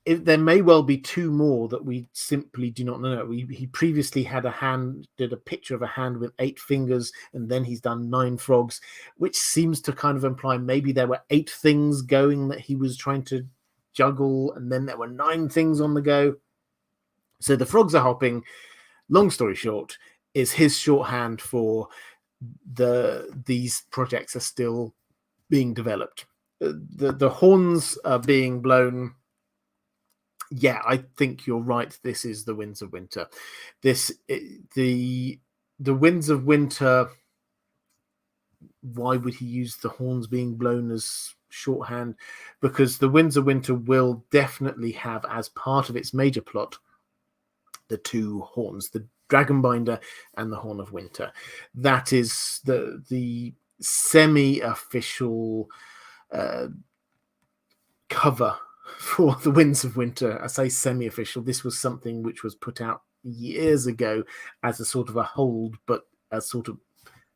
there may well be 2 more that we simply do not know. He previously did a picture of a hand with 8 fingers, and then he's done 9 frogs, which seems to kind of imply maybe there were 8 things going that he was trying to juggle, and then there were 9 things on the go. So the frogs are hopping. Long story short, is his shorthand for these projects are still being developed. The horns are being blown. Yeah, I think you're right. This is the Winds of Winter. The Winds of Winter. Why would he use the horns being blown as shorthand? Because the Winds of Winter will definitely have, as part of its major plot, the 2 horns, the Dragonbinder and the Horn of Winter. That is the semi-official cover for the Winds of Winter. I say semi-official. This was something which was put out years ago as a sort of a hold, but a sort of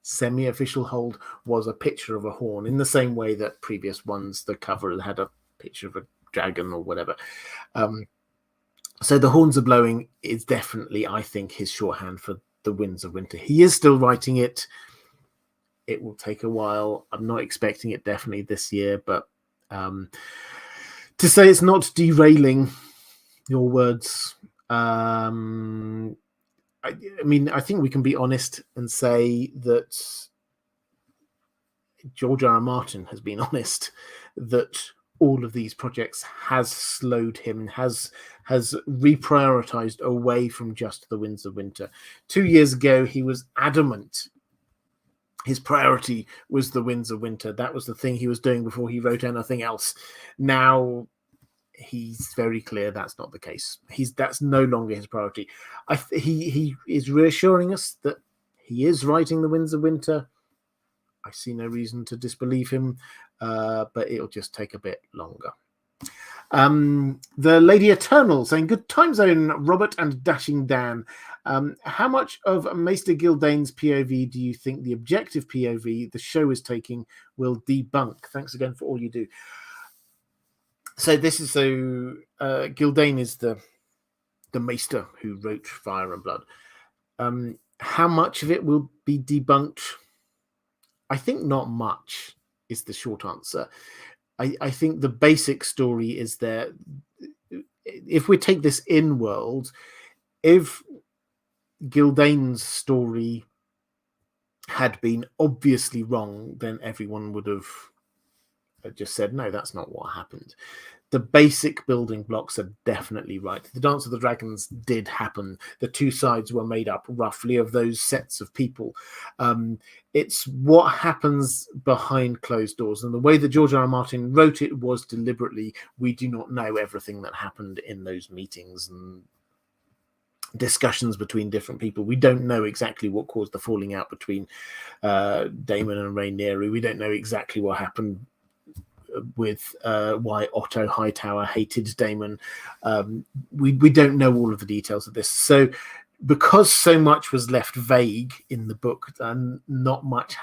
semi-official hold was a picture of a horn, in the same way that previous ones, the cover had a picture of a dragon or whatever. So the horns are blowing is definitely, I think, his shorthand for the Winds of Winter. He is still writing it. It will take a while. I'm not expecting it definitely this year, but to say it's not derailing, your words. I mean, I think we can be honest and say that George R. R. Martin has been honest that all of these projects has slowed him, has reprioritized away from just the Winds of Winter. 2 years ago, he was adamant. His priority was the Winds of Winter. That was the thing he was doing before he wrote anything else. Now he's very clear that's not the case. That's no longer his priority. He is reassuring us that he is writing the Winds of Winter. I see no reason to disbelieve him, but it'll just take a bit longer. The Lady Eternal saying, good time zone, Robert and Dashing Dan. How much of Maester Gildane's POV do you think the objective POV the show is taking will debunk? Thanks again for all you do. So Gildane is the Maester who wrote Fire and Blood. How much of it will be debunked? I think not much is the short answer. I think the basic story is there. If we take this in world, if Gildane's story had been obviously wrong, then everyone would have just said, no, that's not what happened. The basic building blocks are definitely right. The Dance of the Dragons did happen. The 2 sides were made up roughly of those sets of people. It's what happens behind closed doors. And the way that George R. R. Martin wrote it was deliberately, we do not know everything that happened in those meetings and discussions between different people. We don't know exactly what caused the falling out between Daemon and Rhaenyra. We don't know exactly what happened with why Otto Hightower hated Daemon. We don't know all of the details of this. So because so much was left vague in the book, and not much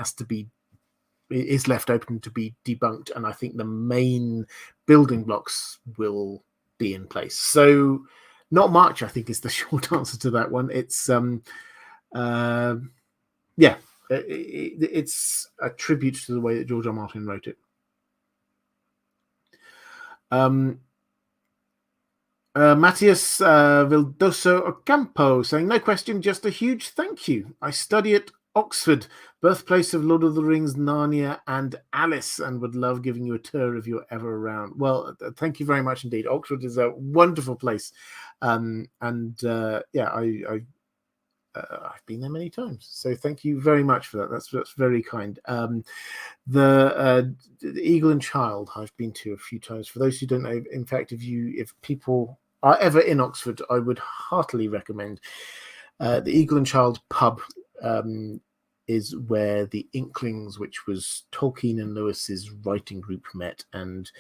is left open to be debunked, and I think the main building blocks will be in place. So not much, I think, is the short answer to that one. It's it's a tribute to the way that George R. R. Martin wrote it. Matthias Vildoso Ocampo saying, no question, just a huge thank you. I study at Oxford, birthplace of Lord of the Rings, Narnia, and Alice, and would love giving you a tour if you're ever around. Well, thank you very much indeed. Oxford is a wonderful place. I've been there many times, so thank you very much for that. That's very kind. The Eagle and Child I've been to a few times. For those who don't know, in fact, if people are ever in Oxford, I would heartily recommend the Eagle and Child pub. Is where the Inklings, which was Tolkien and Lewis's writing group, met. And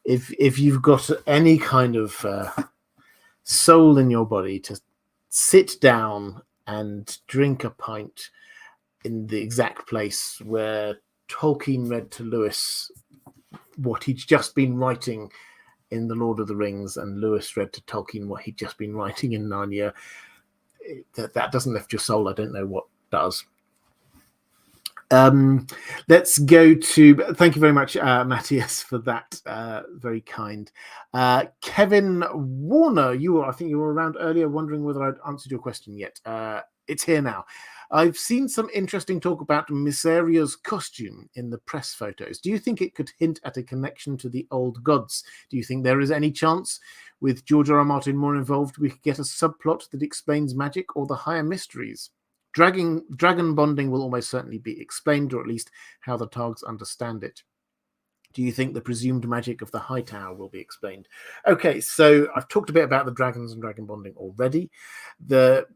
if you've got any kind of soul in your body to sit down and drink a pint in the exact place where Tolkien read to Lewis what he'd just been writing in The Lord of the Rings, and Lewis read to Tolkien what he'd just been writing in Narnia, that doesn't lift your soul. I don't know what does. Let's go to, thank you very much, Matthias, for that. Very kind. Kevin Warner, I think you were around earlier wondering whether I'd answered your question yet. It's here now. I've seen some interesting talk about Mysaria's costume in the press photos. Do you think it could hint at a connection to the old gods? Do you think there is any chance, with George R. R. Martin more involved, we could get a subplot that explains magic or the higher mysteries? Dragon bonding will almost certainly be explained, or at least how the Targs understand it. Do you think the presumed magic of the High Tower will be explained? Okay, so I've talked a bit about the dragons and dragon bonding already. The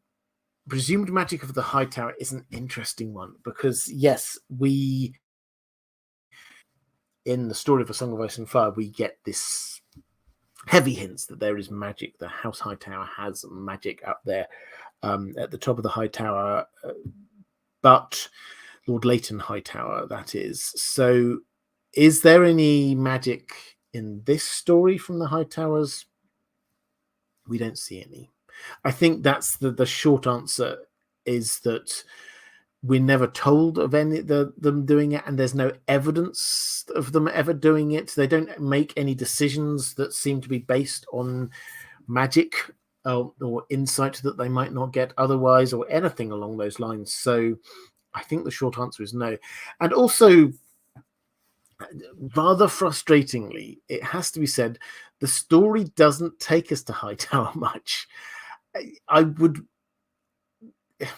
presumed magic of the High Tower is an interesting one, because yes, in the story of A Song of Ice and Fire, we get this heavy hints that there is magic. The House High Tower has magic up there at the top of the High Tower, but Lord Leighton Hightower, that is. So is there any magic in this story from the High Towers? We don't see any. I think that's the short answer, is that we're never told of any them doing it, and there's no evidence of them ever doing it. They don't make any decisions that seem to be based on magic or insight that they might not get otherwise, or anything along those lines. So I think the short answer is no. And also, rather frustratingly, it has to be said, the story doesn't take us to Hightower much.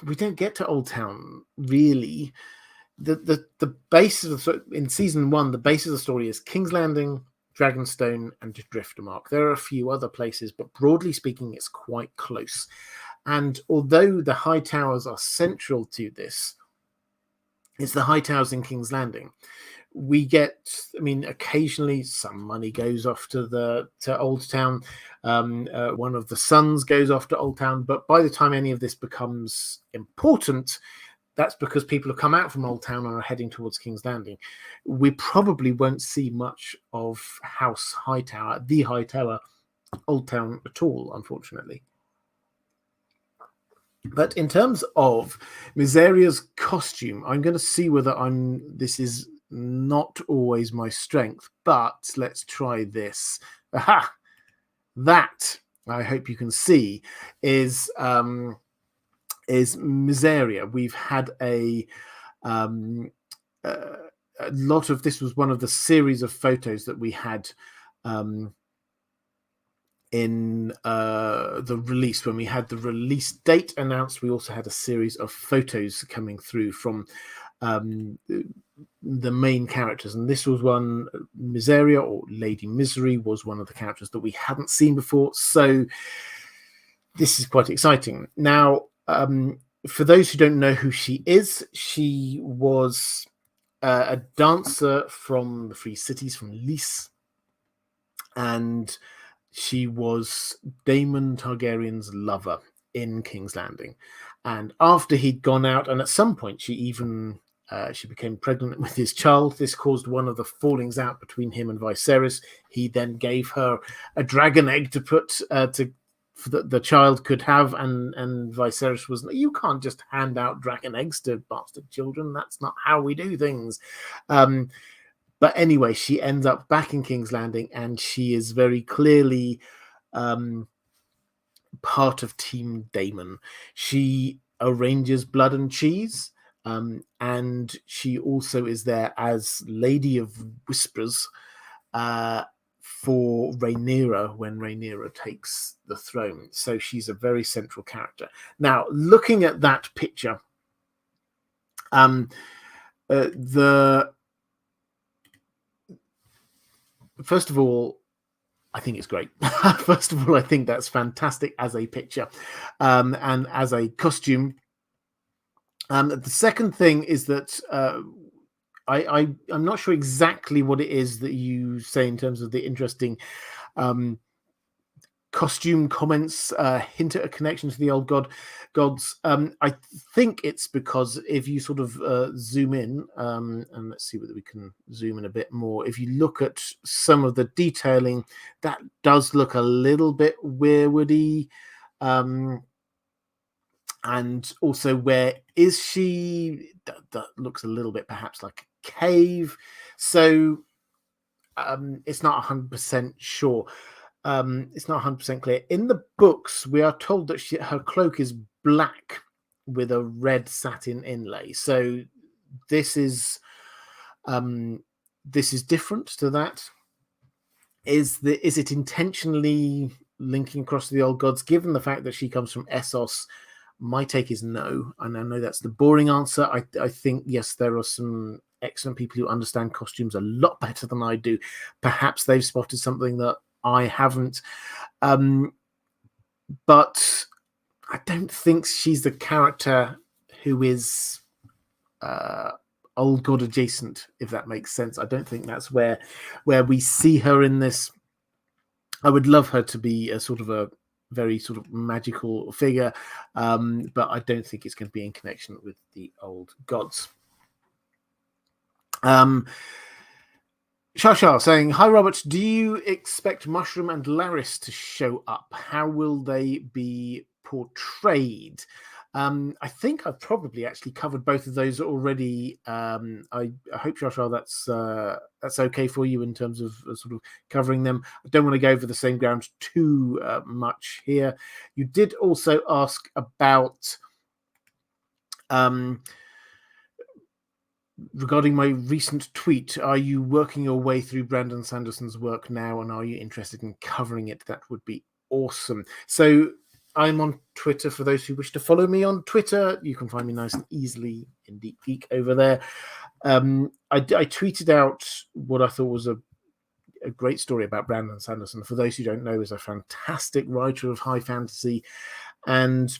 We don't get to Old Town really. The base of in season 1, the base of the story is King's Landing, Dragonstone, and Driftermark. There are a few other places, but broadly speaking, it's quite close. And although the High Towers are central to this, it's the High Towers in King's Landing. We get, occasionally some money goes off to Old Town. One of the sons goes off to Old Town, but by the time any of this becomes important, that's because people have come out from Old Town and are heading towards King's Landing. We probably won't see much of House Hightower, the High Tower, Old Town at all, unfortunately. But in terms of Mysaria's costume, I'm going to see whether this is not always my strength, but let's try this. Aha! That, I hope you can see, is Mysaria. We've had a lot of, this was one of the series of photos that we had in the release. When we had the release date announced, we also had a series of photos coming through from the main characters, and this was one. Mysaria, or Lady Misery, was one of the characters that we hadn't seen before, so this is quite exciting. Now, for those who don't know who she is, she was a dancer from the Free Cities, from Lys, and she was Daemon Targaryen's lover in King's Landing. And after he'd gone out, and at some point she even she became pregnant with his child. This caused one of the fallings out between him and Viserys. He then gave her a dragon egg to put the child could have, and Viserys was, you can't just hand out dragon eggs to bastard children. That's not how we do things. But anyway, she ends up back in King's Landing, and she is very clearly part of Team Daemon. She arranges blood and cheese, and she also is there as Lady of Whispers for Rhaenyra when Rhaenyra takes the throne. So she's a very central character. Now, looking at that picture, first of all, I think it's great. First of all, I think that's fantastic as a picture, and as a costume. The second thing is that I'm not sure exactly what it is that you say in terms of the interesting costume comments hint at a connection to the old gods. I think it's because if you sort of zoom in, and let's see whether we can zoom in a bit more. If you look at some of the detailing, that does look a little bit weirwoody. And also, where is she? That looks a little bit perhaps like a cave. So it's not 100% sure. It's not 100% clear. In the books, we are told that her cloak is black with a red satin inlay. So this is different to that. Is it intentionally linking across to the old gods? Given the fact that she comes from Essos, my take is no. And I know that's the boring answer. I think yes, there are some excellent people who understand costumes a lot better than I do. Perhaps they've spotted something that I haven't, but I don't think she's the character who is old god adjacent, if that makes sense. I don't think that's where we see her in this. I would love her to be a sort of a very sort of magical figure, but I don't think it's going to be in connection with the old gods. Shashar saying, hi Robert, do you expect Mushroom and Laris to show up? How will they be portrayed? I think I've probably actually covered both of those already. I hope, Shashar, that's okay for you in terms of sort of covering them. I don't want to go over the same ground too much here. You did also ask about regarding my recent tweet, are you working your way through Brandon Sanderson's work now, and are you interested in covering it? That would be awesome. So I'm on Twitter. For those who wish to follow me on Twitter, you can find me nice and easily in Deep Geek over there. I tweeted out what I thought was a great story about Brandon Sanderson. For those who don't know, is a fantastic writer of high fantasy, and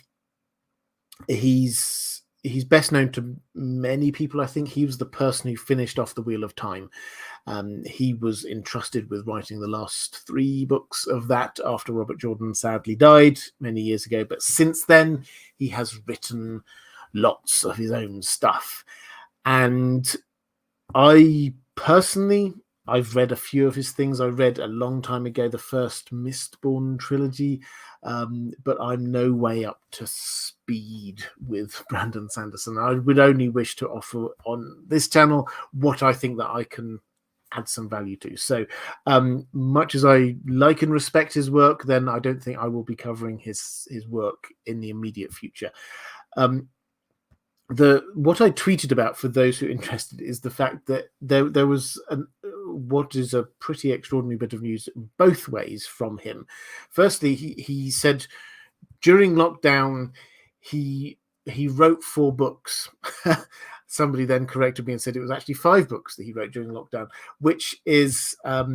he's best known to many people. I think he was the person who finished off the Wheel of Time. He was entrusted with writing the last 3 books of that after Robert Jordan sadly died many years ago. But since then, he has written lots of his own stuff. And I personally, I've read a few of his things. I read a long time ago the first Mistborn trilogy, but I'm no way up to speed with Brandon Sanderson. I would only wish to offer on this channel what I think that I can add some value to. So much as I like and respect his work, then I don't think I will be covering his work in the immediate future. What I tweeted about, for those who are interested, is the fact that there was what is a pretty extraordinary bit of news both ways from him. Firstly, he said during lockdown he wrote 4 books. Somebody then corrected me and said it was actually 5 books that he wrote during lockdown, which is a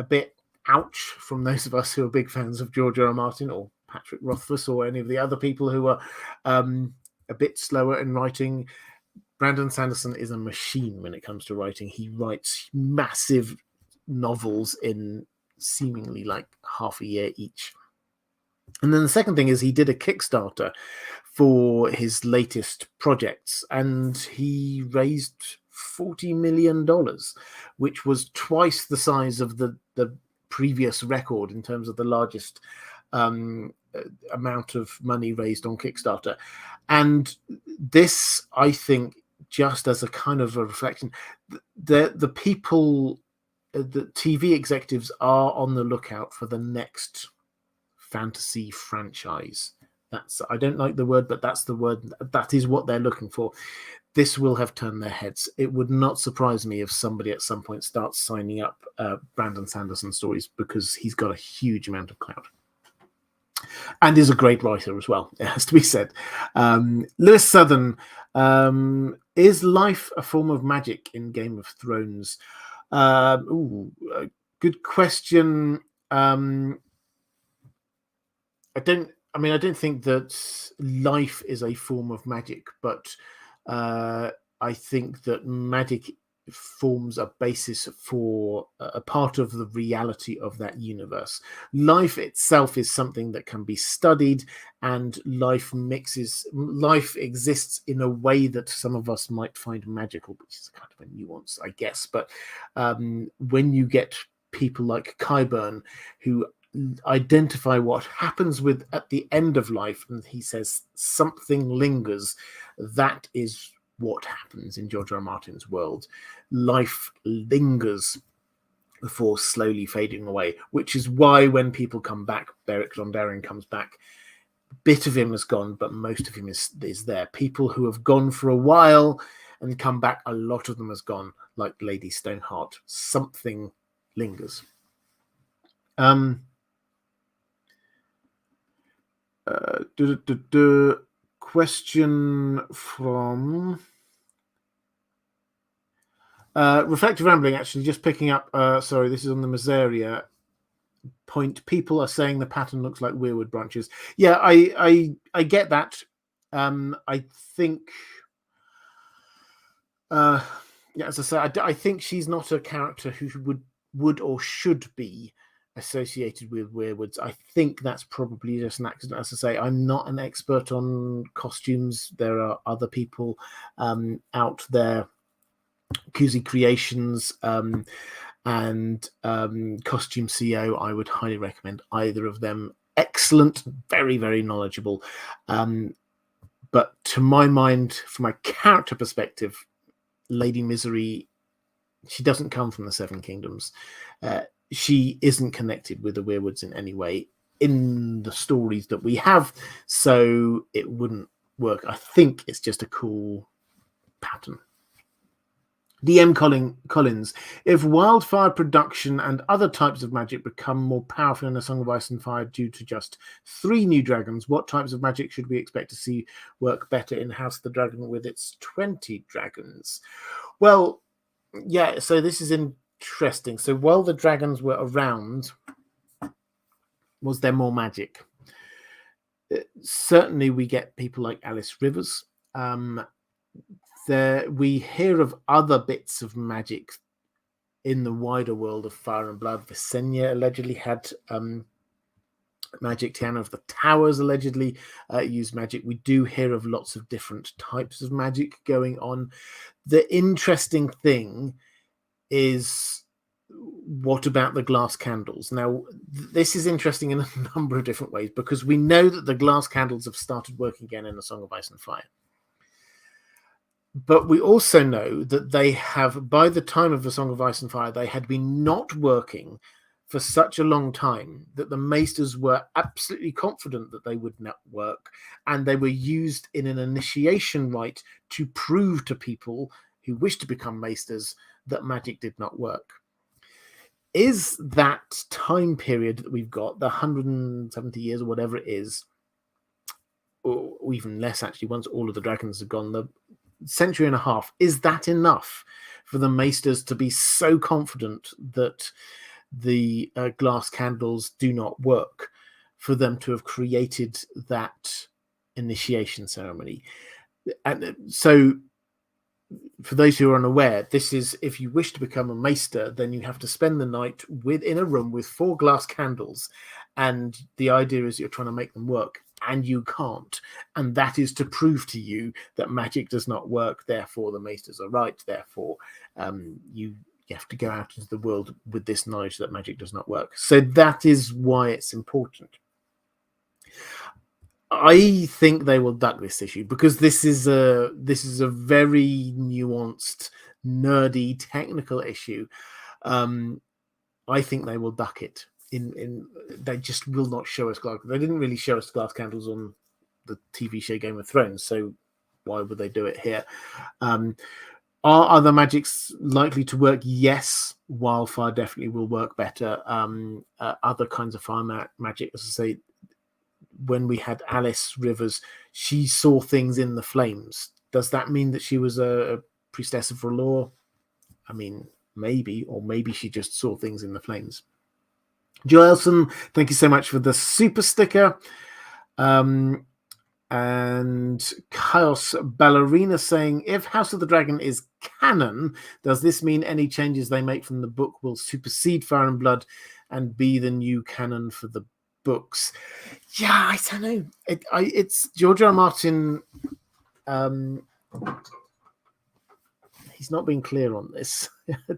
bit ouch from those of us who are big fans of George R.R. Martin or Patrick Rothfuss or any of the other people who are a bit slower in writing. Brandon Sanderson is a machine when it comes to writing. He writes massive novels in seemingly like half a year each. And then the second thing is he did a Kickstarter for his latest projects, and he raised $40 million, which was twice the size of the previous record in terms of the largest amount of money raised on Kickstarter. And this, I think, just as a kind of a reflection, the people, the TV executives are on the lookout for the next fantasy franchise. I don't like the word, but that's the word. That is what they're looking for. This will have turned their heads. It would not surprise me if somebody at some point starts signing up Brandon Sanderson stories, because he's got a huge amount of clout. And is a great writer as well, it has to be said. Lewis Southern, is life a form of magic in Game of Thrones? Good question. I don't think that life is a form of magic, but I think that magic forms a basis for a part of the reality of that universe. Life itself is something that can be studied, and life exists in a way that some of us might find magical, which is kind of a nuance, I guess. But when you get people like Qyburn who identify what happens at the end of life, and he says something lingers, that is what happens in George R. R. Martin's world. Life lingers before slowly fading away, which is why when people come back, Beric Dondarrion comes back, a bit of him is gone, but most of him is there. People who have gone for a while and come back, a lot of them has gone, like Lady Stoneheart. Something lingers. Question from Reflective Rambling, actually, just picking up, sorry, this is on the Mazaria point. People are saying the pattern looks like weirwood branches. Yeah, I get that. I think, yeah, as I say, I think she's not a character who would or should be associated with weirwoods. I think that's probably just an accident. As I say, I'm not an expert on costumes. There are other people out there, Kuzi Creations and Costume CO. I would highly recommend either of them. Excellent, very, very knowledgeable. But to my mind, from a character perspective, Lady Misery, she doesn't come from the Seven Kingdoms. She isn't connected with the weirwoods in any way in the stories that we have, so it wouldn't work. I think it's just a cool pattern. DM Collins, if wildfire production and other types of magic become more powerful in A Song of Ice and Fire due to just 3 new dragons, what types of magic should we expect to see work better in House of the Dragon with its 20 dragons? Well, yeah, so this is interesting. So while the dragons were around, was there more magic? Certainly we get people like Alice Rivers. We hear of other bits of magic in the wider world of Fire and Blood. Visenya allegedly had magic. Tiana of the Towers allegedly used magic. We do hear of lots of different types of magic going on. The interesting thing is, what about the glass candles? Now, this is interesting in a number of different ways, because we know that the glass candles have started working again in A Song of Ice and Fire. But we also know that they have, by the time of A Song of Ice and Fire, they had been not working for such a long time that the maesters were absolutely confident that they would not work, and they were used in an initiation rite to prove to people who wished to become maesters that magic did not work. Is that time period that we've got, the 170 years or whatever it is, or even less actually, once all of the dragons have gone, the century and a half, is that enough for the maesters to be so confident that the glass candles do not work, for them to have created that initiation ceremony? And so, for those who are unaware, this is, if you wish to become a maester, then you have to spend the night in a room with 4 glass candles, and the idea is you're trying to make them work, and you can't, and that is to prove to you that magic does not work, therefore the maesters are right, therefore you have to go out into the world with this knowledge that magic does not work. So that is why it's important. I think they will duck this issue, because this is a very nuanced, nerdy, technical issue. I think they will duck it. They just will not show us glass. They didn't really show us glass candles on the TV show Game of Thrones, so why would they do it here? Are other magics likely to work? Yes, wildfire definitely will work better. Other kinds of fire magic, as I say, when we had Alice Rivers, she saw things in the flames. Does that mean that she was a priestess of R'hllor? I mean, maybe, or maybe she just saw things in the flames. Joelson, thank you so much for the super sticker. And Chaos Ballerina saying, if House of the Dragon is canon, does this mean any changes they make from the book will supersede Fire and Blood and be the new canon for the books? Yeah, I don't know. It's George R. R. Martin. He's not been clear on this.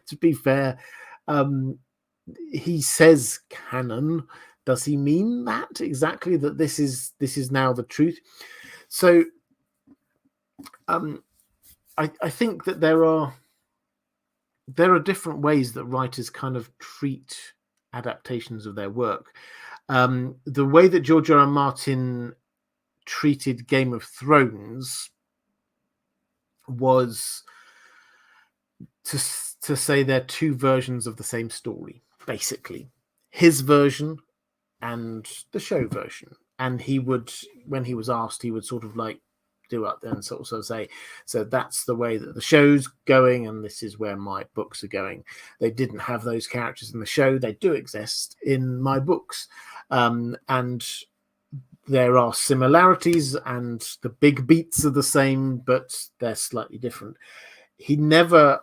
To be fair, he says canon. Does he mean that exactly? That this is now the truth? So, I think that there are different ways that writers kind of treat adaptations of their work. The way that George R. R. Martin treated Game of Thrones was to say they're two versions of the same story, basically. His version and the show version. And he would, when he was asked, he would sort of like do up there and sort of say, so that's the way that the show's going, and this is where my books are going. They didn't have those characters in the show. They do exist in my books. And there are similarities, and the big beats are the same, but they're slightly different. He never...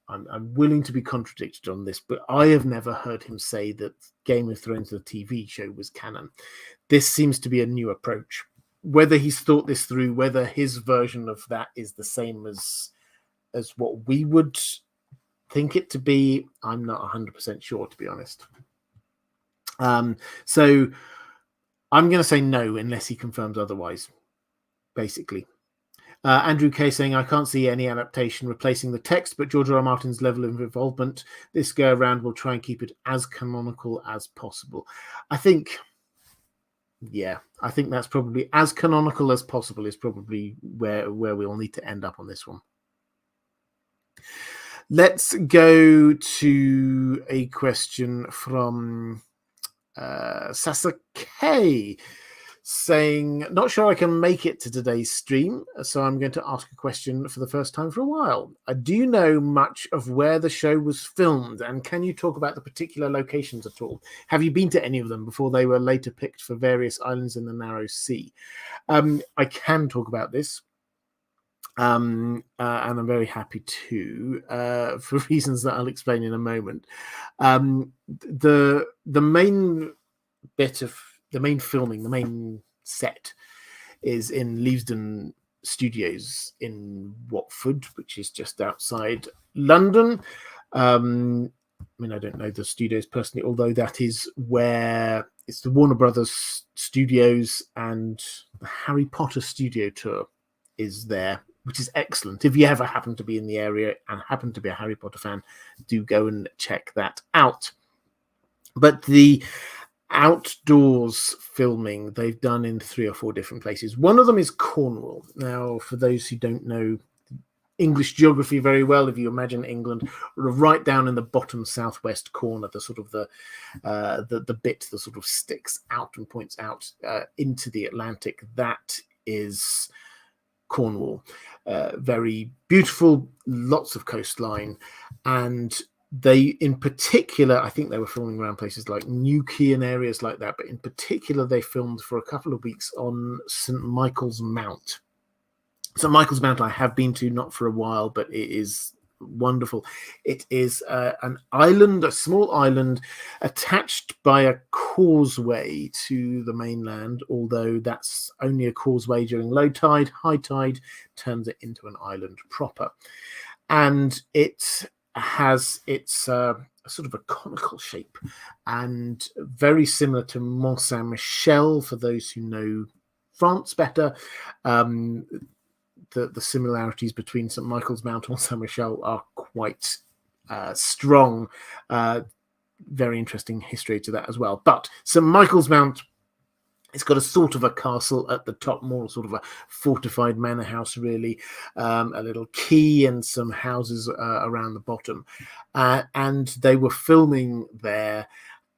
I'm willing to be contradicted on this, but I have never heard him say that Game of Thrones, the TV show, was canon. This seems to be a new approach. Whether he's thought this through, whether his version of that is the same as what we would think it to be, I'm not 100% sure, to be honest. So I'm going to say no unless he confirms otherwise, basically. Andrew Kay saying, I can't see any adaptation replacing the text, but George R. R. Martin's level of involvement this go around will try and keep it as canonical as possible. I think that's probably as canonical as possible is probably where we'll need to end up on this one. Let's go to a question from Sasaki, saying, not sure I can make it to today's stream, so I'm going to ask a question for the first time for a while. Do you know much of where the show was filmed, and can you talk about the particular locations at all? Have you been to any of them before they were later picked for various islands in the Narrow Sea? I can talk about this, and I'm very happy to, for reasons that I'll explain in a moment. The main bit of the main filming, the main set, is in Leavesden Studios in Watford, which is just outside London. I mean, I don't know the studios personally, although that is where it's the Warner Brothers Studios, and the Harry Potter studio tour is there, which is excellent. If you ever happen to be in the area and happen to be a Harry Potter fan, do go and check that out. But the outdoors filming they've done in 3 or 4 different places. One of them is Cornwall. Now, for those who don't know English geography very well, if you imagine England right down in the bottom southwest corner, the sort of the bit that sort of sticks out and points out into the Atlantic, that is Cornwall. Very beautiful, lots of coastline, and they, in particular, I think they were filming around places like Newquay and areas like that, but in particular, they filmed for a couple of weeks on St. Michael's Mount. St. Michael's Mount I have been to, not for a while, but it is wonderful. It is an island, a small island, attached by a causeway to the mainland, although that's only a causeway during low tide. High tide turns it into an island proper. And it has sort of a conical shape, and very similar to Mont Saint-Michel, for those who know France better. The similarities between St. Michael's Mount and Mont Saint-Michel are quite strong. Very interesting history to that as well. But St. Michael's Mount, it's got a sort of a castle at the top, more sort of a fortified manor house, really, a little quay and some houses around the bottom. And they were filming there,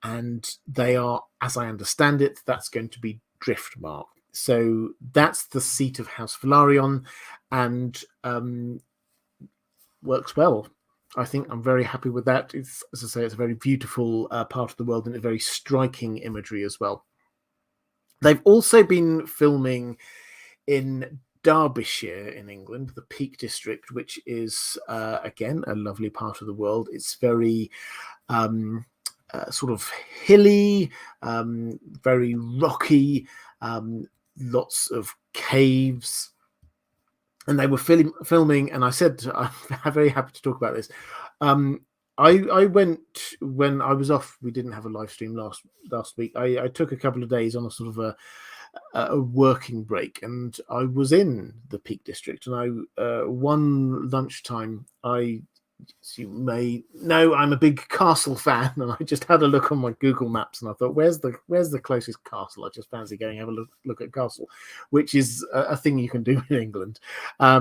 and they are, as I understand it, that's going to be Driftmark. So that's the seat of House Velaryon, and works well. I think I'm very happy with that. It's, as I say, it's a very beautiful part of the world, and a very striking imagery as well. They've also been filming in Derbyshire in England, the Peak District, which is again a lovely part of the world. It's very sort of hilly, very rocky, lots of caves. And they were filming, and I said, I'm very happy to talk about this. I went when I was off. We didn't have a live stream last week. I took a couple of days on a sort of a working break, and I was in the Peak District. And one lunchtime, as you may know, I'm a big castle fan, and I just had a look on my Google Maps, and I thought, where's the closest castle? I just fancy going have a look at castle, which is a thing you can do in England.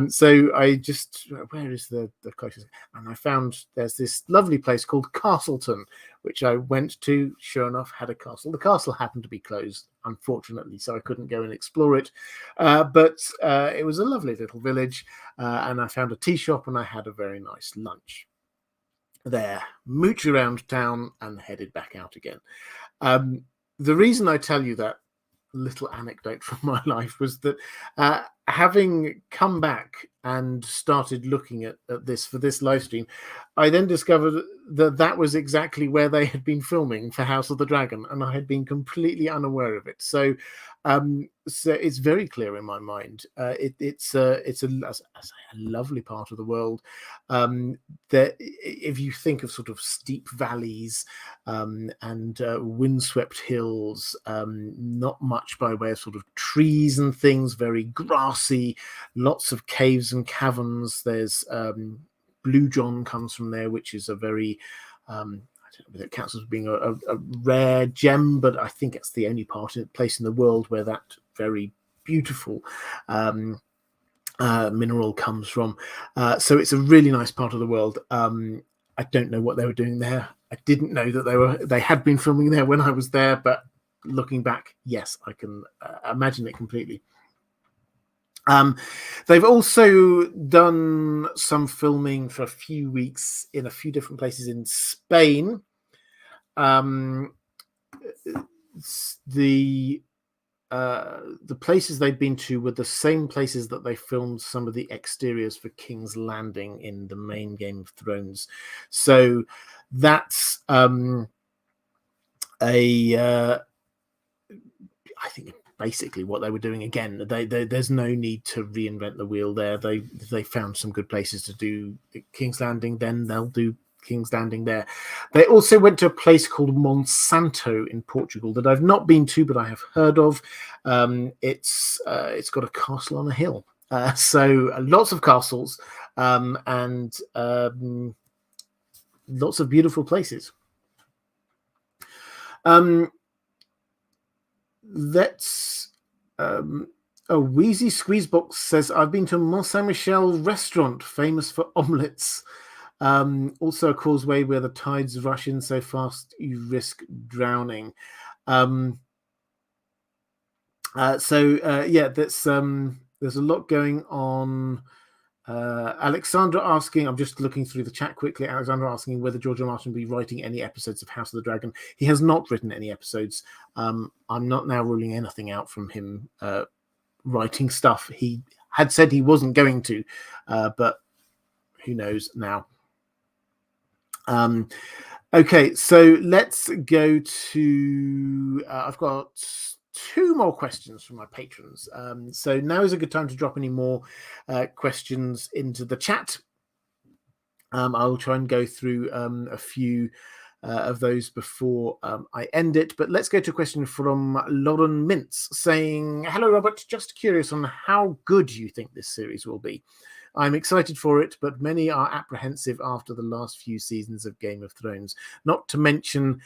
So I just, where is the closest? And I found there's this lovely place called Castleton, which I went to. Sure enough, had a castle. The castle happened to be closed, unfortunately, so I couldn't go and explore it. But it was a lovely little village, and I found a tea shop, and I had a very nice lunch there, mooch around town, and headed back out again. The reason I tell you that little anecdote from my life was that having come back and started looking at this for this live stream, I then discovered that was exactly where they had been filming for House of the Dragon, and I had been completely unaware of it. So it's very clear in my mind. It's a lovely part of the world. That if you think of sort of steep valleys and windswept hills, not much by way of sort of trees and things, very grassy, lots of caves and caverns. There's Blue John comes from there, which is a very I don't know whether it counts as being a rare gem, but I think it's the only place in the world where that very beautiful mineral comes from. So it's a really nice part of the world. I don't know what they were doing there. I didn't know that they had been filming there when I was there, but looking back, yes, I can imagine it completely. They've also done some filming for a few weeks in a few different places in Spain. The places they've been to were the same places that they filmed some of the exteriors for King's Landing in the main Game of Thrones. So that's I think basically what they were doing again. There's no need to reinvent the wheel there. They found some good places to do King's Landing, then they'll do King's Landing there. They also went to a place called Monsanto in Portugal that I've not been to, but I have heard of. It's got a castle on a hill, so lots of castles and lots of beautiful places. Let's Wheezy Squeezebox says, I've been to Mont Saint Michel restaurant, famous for omelettes. Also a causeway where the tides rush in so fast you risk drowning. Yeah, there's a lot going on. Alexandra asking, I'm just looking through the chat quickly. Alexandra asking whether George R. Martin will be writing any episodes of House of the Dragon. He has not written any episodes. I'm not now ruling anything out from him writing stuff. He had said he wasn't going to, but who knows now. Okay, so let's go to I've got two more questions from my patrons. So now is a good time to drop any more questions into the chat. I'll try and go through a few of those before I end it. But let's go to a question from Lauren Mintz saying, hello, Robert. Just curious on how good you think this series will be. I'm excited for it, but many are apprehensive after the last few seasons of Game of Thrones. Not to mention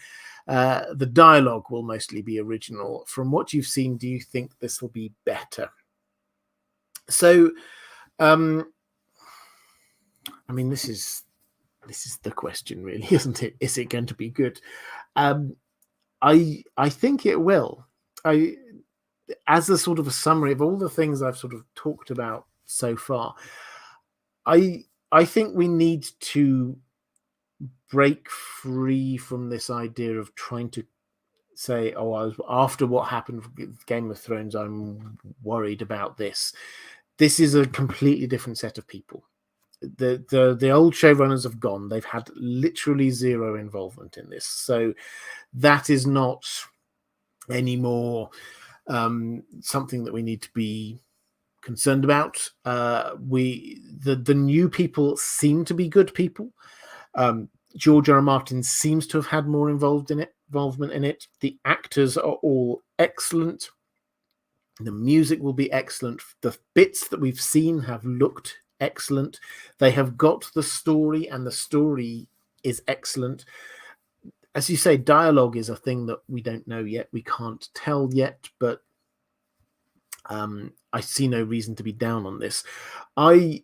the dialogue will mostly be original. From what you've seen, do you think this will be better? So, I mean, this is the question, really, isn't it? Is it going to be good? I think it will. As a sort of a summary of all the things I've sort of talked about so far, I think we need to break free from this idea of trying to say, "Oh, after what happened with Game of Thrones, I'm worried about this." This is a completely different set of people. The old showrunners have gone. They've had literally zero involvement in this, so that is not anymore something that we need to be concerned about. The new people seem to be good people. George R. R. Martin seems to have had more involvement in it. The actors are all excellent. The music will be excellent. The bits that we've seen have looked excellent. They have got the story, and the story is excellent. As you say, dialogue is a thing that we don't know yet. We can't tell yet, but I see no reason to be down on this. I'm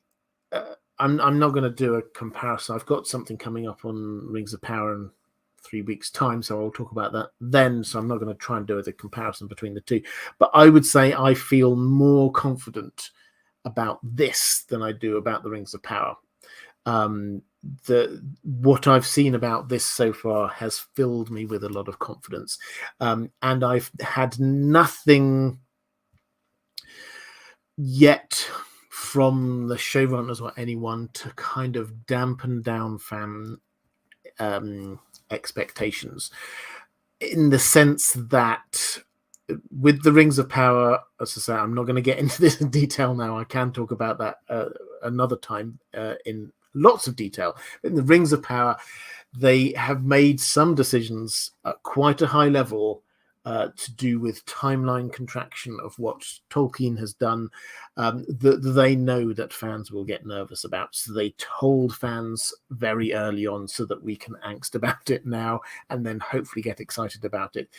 not going to do a comparison. I've got something coming up on Rings of Power in 3 weeks' time, so I'll talk about that then. So I'm not going to try and do a comparison between the two. But I would say I feel more confident about this than I do about the Rings of Power. What I've seen about this so far has filled me with a lot of confidence, and I've had nothing yet from the showrunners or anyone to kind of dampen down fan expectations, in the sense that with the Rings of Power, as I say, I'm not going to get into this in detail now. I can talk about that another time in lots of detail. In the Rings of Power, they have made some decisions at quite a high level to do with timeline contraction of what Tolkien has done, that they know that fans will get nervous about. So they told fans very early on so that we can angst about it now and then hopefully get excited about it.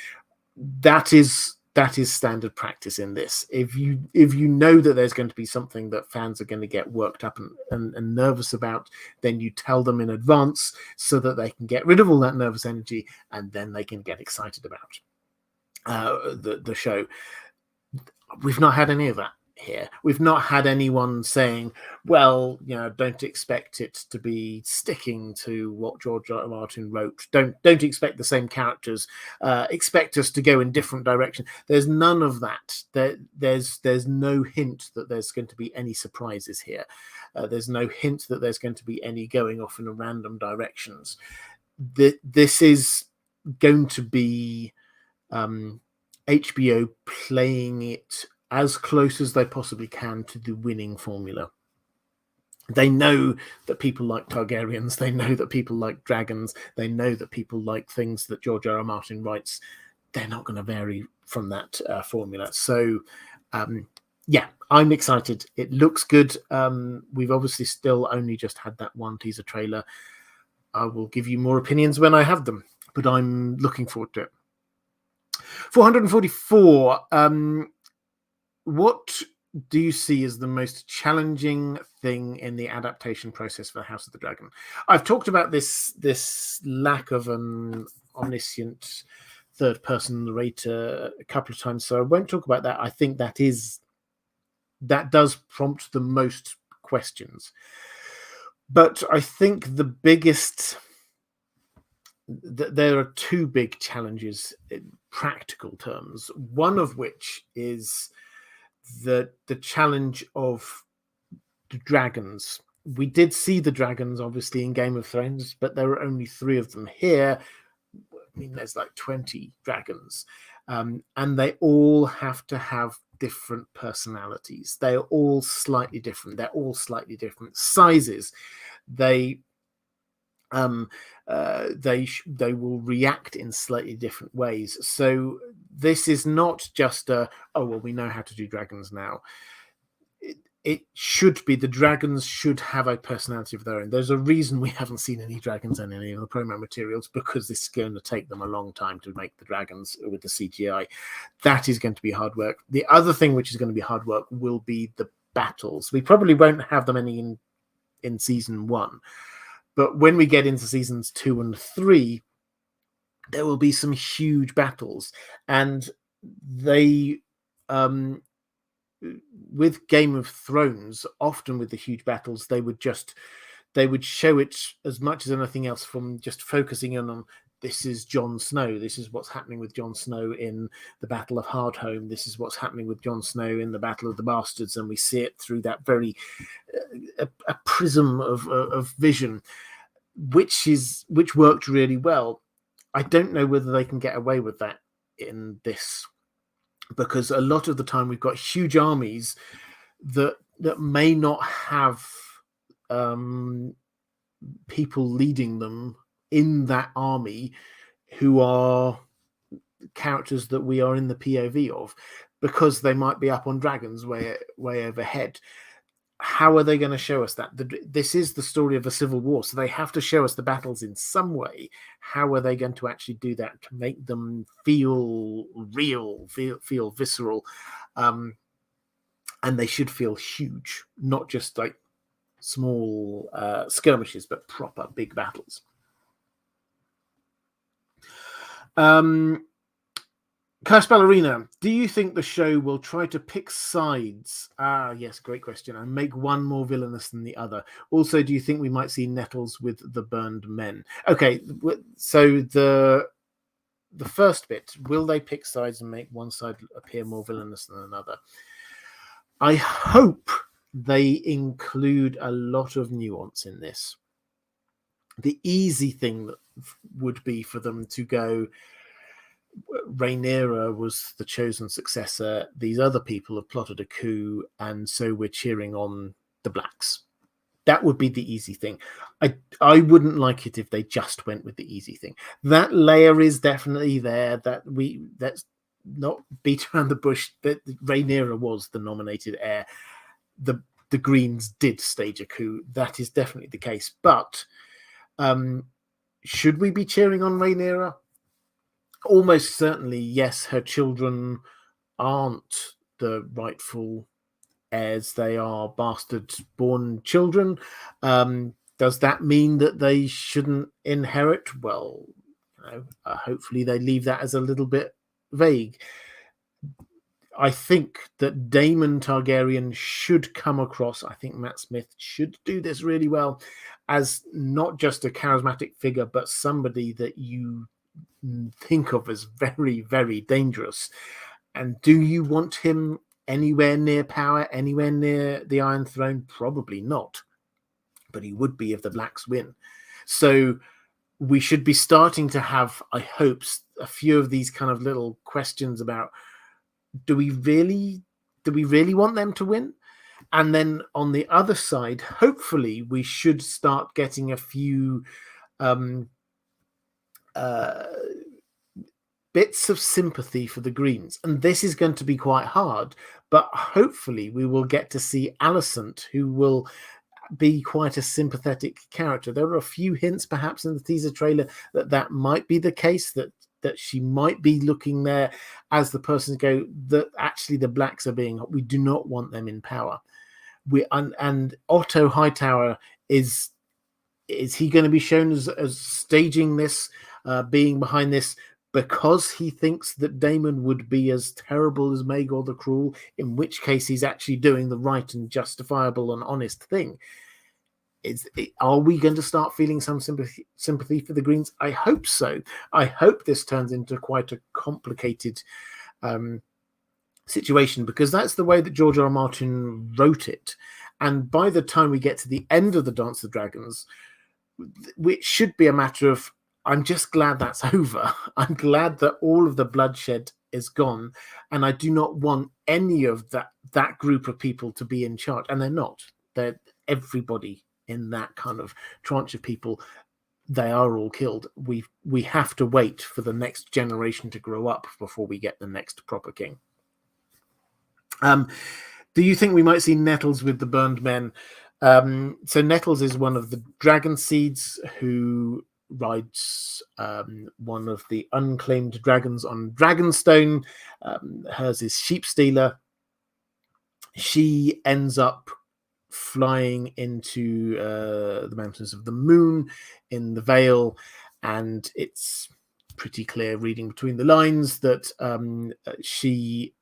That is standard practice in this. If you know that there's going to be something that fans are going to get worked up and nervous about, then you tell them in advance so that they can get rid of all that nervous energy and then they can get excited about the show. We've not had any of that here. We've not had anyone saying, well, don't expect it to be sticking to what George R. R. Martin wrote. Don't expect the same characters. Expect us to go in different directions. There's none of that. There's no hint that there's going to be any surprises here. There's no hint that there's going to be any going off in random directions. This is going to be HBO playing it as close as they possibly can to the winning formula. They know that people like Targaryens. They know that people like dragons. They know that people like things that George R. R. Martin writes. They're not going to vary from that formula. So, yeah, I'm excited. It looks good. We've obviously still only just had that one teaser trailer. I will give you more opinions when I have them, but I'm looking forward to it. 444. What do you see as the most challenging thing in the adaptation process for House of the Dragon? I've talked about this lack of an omniscient third-person narrator a couple of times, so I won't talk about that. I think that does prompt the most questions. But I think the biggest... there are two big challenges in practical terms, one of which is the challenge of the dragons. We did see the dragons, obviously, in Game of Thrones, but there were only 3 of them here. I mean, there's like 20 dragons, and they all have to have different personalities. They are all slightly different. They're all slightly different sizes. They will react in slightly different ways. So this is not just we know how to do dragons now. It should be, the dragons should have a personality of their own. There's a reason we haven't seen any dragons in any of the promo materials, because this is going to take them a long time to make the dragons with the CGI. That is going to be hard work. The other thing which is going to be hard work will be the battles. We probably won't have them any in season 1. But when we get into seasons 2 and 3, there will be some huge battles. And they, with Game of Thrones, often with the huge battles, they would show it as much as anything else from just focusing in on this is Jon Snow. This is what's happening with Jon Snow in the Battle of Hardhome. This is what's happening with Jon Snow in the Battle of the Bastards, and we see it through that very a prism of vision, which worked really well. I don't know whether they can get away with that in this, because a lot of the time we've got huge armies that may not have people leading them in that army who are characters that we are in the POV of, because they might be up on dragons way overhead. How are they going to show us that? This is the story of a civil war, so they have to show us the battles in some way. How are they going to actually do that to make them feel real, feel visceral? And they should feel huge, not just like small skirmishes, but proper big battles. Cash Ballerina, do you think the show will try to pick sides? Yes, great question. And make one more villainous than the other. Also, do you think we might see Nettles with the burned men? Okay, so the first bit, will they pick sides and make one side appear more villainous than another? I hope they include a lot of nuance in this. The easy thing that would be for them to go, Rhaenyra was the chosen successor. These other people have plotted a coup, and so we're cheering on the Blacks. That would be the easy thing. I wouldn't like it if they just went with the easy thing. That layer is definitely there. That's not beat around the bush. That Rhaenyra was the nominated heir. The Greens did stage a coup. That is definitely the case. But should we be cheering on Rhaenyra? Almost certainly, yes. Her children aren't the rightful heirs. They are bastard-born children. Does that mean that they shouldn't inherit? Well, hopefully they leave that as a little bit vague. I think that Daemon Targaryen should come across, I think Matt Smith should do this really well, as not just a charismatic figure, but somebody that you think of as very, very dangerous. And do you want him anywhere near power, anywhere near the Iron Throne? Probably not. But he would be if the Blacks win. So we should be starting to have, I hope, a few of these kind of little questions about, do we really want them to win? And then on the other side, hopefully we should start getting a few bits of sympathy for the Greens. And this is going to be quite hard, but hopefully we will get to see Alicent, who will be quite a sympathetic character. There are a few hints perhaps in the teaser trailer that might be the case, that she might be looking there as the person to go, that actually the Blacks are we do not want them in power. And Otto Hightower, is he going to be shown as staging this, being behind this, because he thinks that Daemon would be as terrible as Maegor the Cruel, in which case he's actually doing the right and justifiable and honest thing? Are we going to start feeling some sympathy for the Greens? I hope so. I hope this turns into quite a complicated situation, because that's the way that George R. R. Martin wrote it. And by the time we get to the end of the Dance of Dragons, which should be a matter of, I'm just glad that's over. I'm glad that all of the bloodshed is gone, and I do not want any of that group of people to be in charge. And they're not. They're everybody in that kind of tranche of people. They are all killed. We have to wait for the next generation to grow up before we get the next proper king. Do you think we might see Nettles with the burned men? So Nettles is one of the dragon seeds who rides one of the unclaimed dragons on Dragonstone. Hers is Sheep Stealer. She ends up flying into the Mountains of the Moon in the Vale, and it's pretty clear, reading between the lines, that she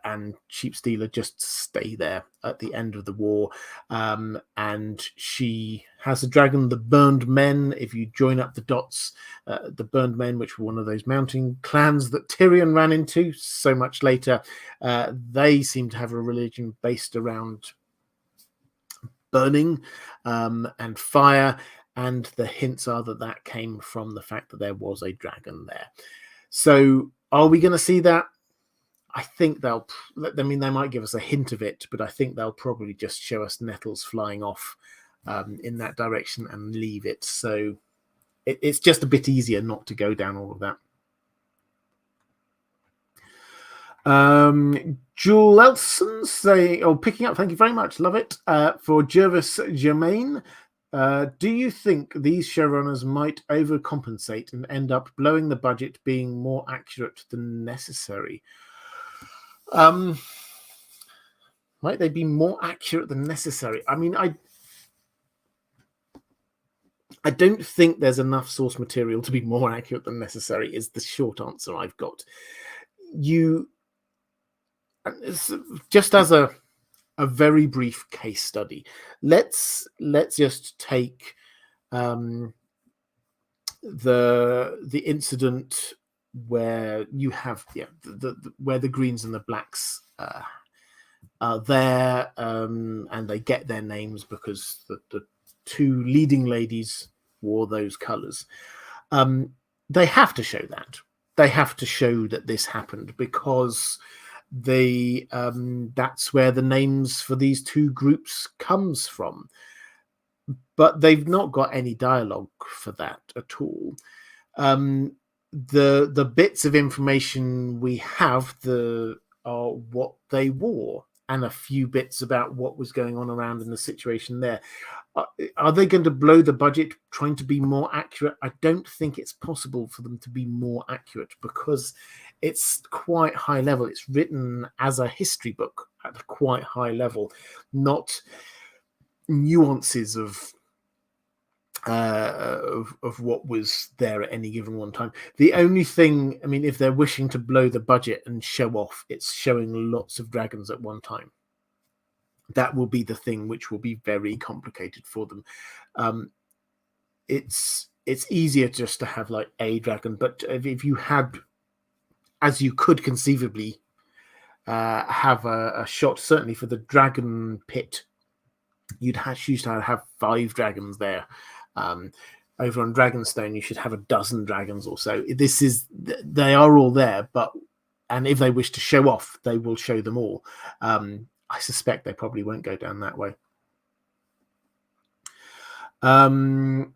and Sheep Stealer just stay there at the end of the war, and she House of Dragon, the Burned Men. If you join up the dots, the Burned Men, which were one of those mountain clans that Tyrion ran into so much later, they seem to have a religion based around burning and fire, and the hints are that that came from the fact that there was a dragon there. So are we going to see that? I think they'll, I mean, they might give us a hint of it, but I think they'll probably just show us nettles flying off in that direction and leave it. So it's just a bit easier not to go down all of that. Jewel Elson saying, picking up, thank you very much, love it. For Jervis Germain, do you think these showrunners might overcompensate and end up blowing the budget, being more accurate than necessary? Might they be more accurate than necessary? I mean, I don't think there's enough source material to be more accurate than necessary, is the short answer I've got. Just as a very brief case study, let's just take the incident where you have where the Greens and the Blacks are there, and they get their names because the two leading ladies wore those colors. They have to show that. They have to show that this happened because that's where the names for these two groups comes from. But they've not got any dialogue for that at all. The bits of information we have are what they wore, and a few bits about what was going on around in the situation there. Are they going to blow the budget trying to be more accurate? I don't think it's possible for them to be more accurate because it's quite high level. It's written as a history book at a quite high level, not nuances of what was there at any given one time. The only thing, I mean, if they're wishing to blow the budget and show off, it's showing lots of dragons at one time. That will be the thing which will be very complicated for them. It's easier just to have like a dragon, but if you had, as you could conceivably have a shot, certainly for the dragon pit, you'd used to have 5 dragons there. Over on Dragonstone, you should have 12 dragons or so. They are all there, and if they wish to show off, they will show them all. I suspect they probably won't go down that way. Andrew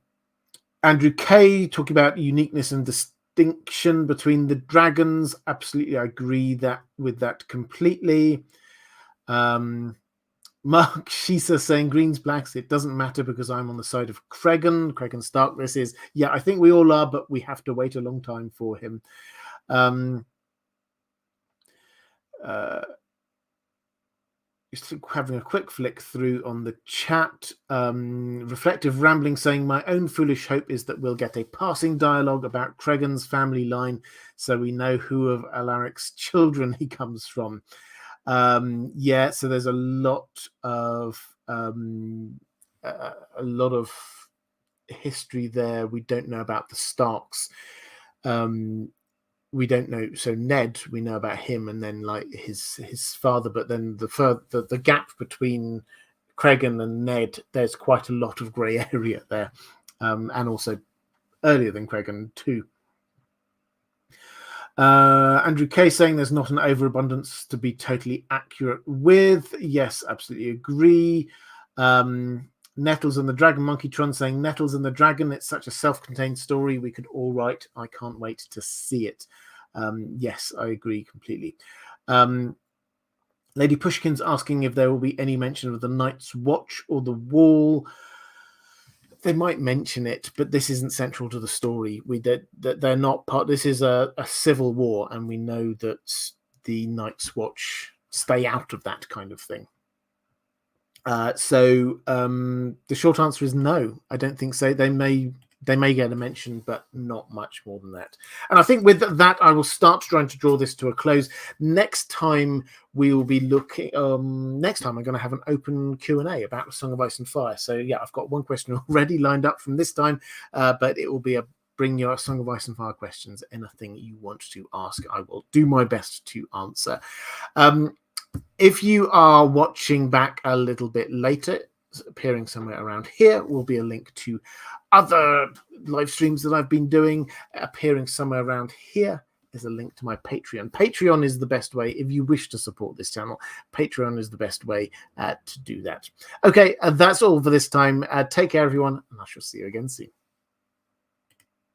Kay talking about uniqueness and distinction between the dragons. Absolutely, I agree with that completely. Mark Shisa saying Greens, Blacks, it doesn't matter because I'm on the side of Cregan Stark. This is, yeah, I think we all are, but we have to wait a long time for him. Just having a quick flick through on the chat. Reflective Rambling saying, my own foolish hope is that we'll get a passing dialogue about Cregan's family line so we know who of Alaric's children he comes from. So there's a lot of history there. We don't know about the Starks. We don't know. So Ned, we know about him, and then like his father. But then the gap between Cregan and Ned, there's quite a lot of grey area there, and also earlier than Cregan too. Andrew Kay saying there's not an overabundance to be totally accurate with. Yes, absolutely agree. Nettles and the Dragon Monkeytron saying Nettles and the Dragon, it's such a self-contained story we could all write. I can't wait to see it. Yes, I agree completely. Lady Pushkin's asking if there will be any mention of the Night's Watch or the Wall. They might mention it, but this isn't central to the story. They're not part. This is a civil war, and we know that the Night's Watch stay out of that kind of thing. So the short answer is no. I don't think so. They may They may get a mention, but not much more than that. And I think with that, I will start trying to draw this to a close. Next time we will be looking. Next time I'm going to have an open Q&A about the Song of Ice and Fire. So yeah, I've got one question already lined up from this time, but it will be a bring your Song of Ice and Fire questions. Anything you want to ask, I will do my best to answer. If you are watching back a little bit later, appearing somewhere around here will be a link to other live streams that I've been doing. Appearing somewhere around here is a link to my Patreon. Patreon is the best way if you wish to support this channel. Patreon is the best way to do that. Okay, that's all for this time. Take care, everyone, and I shall see you again soon.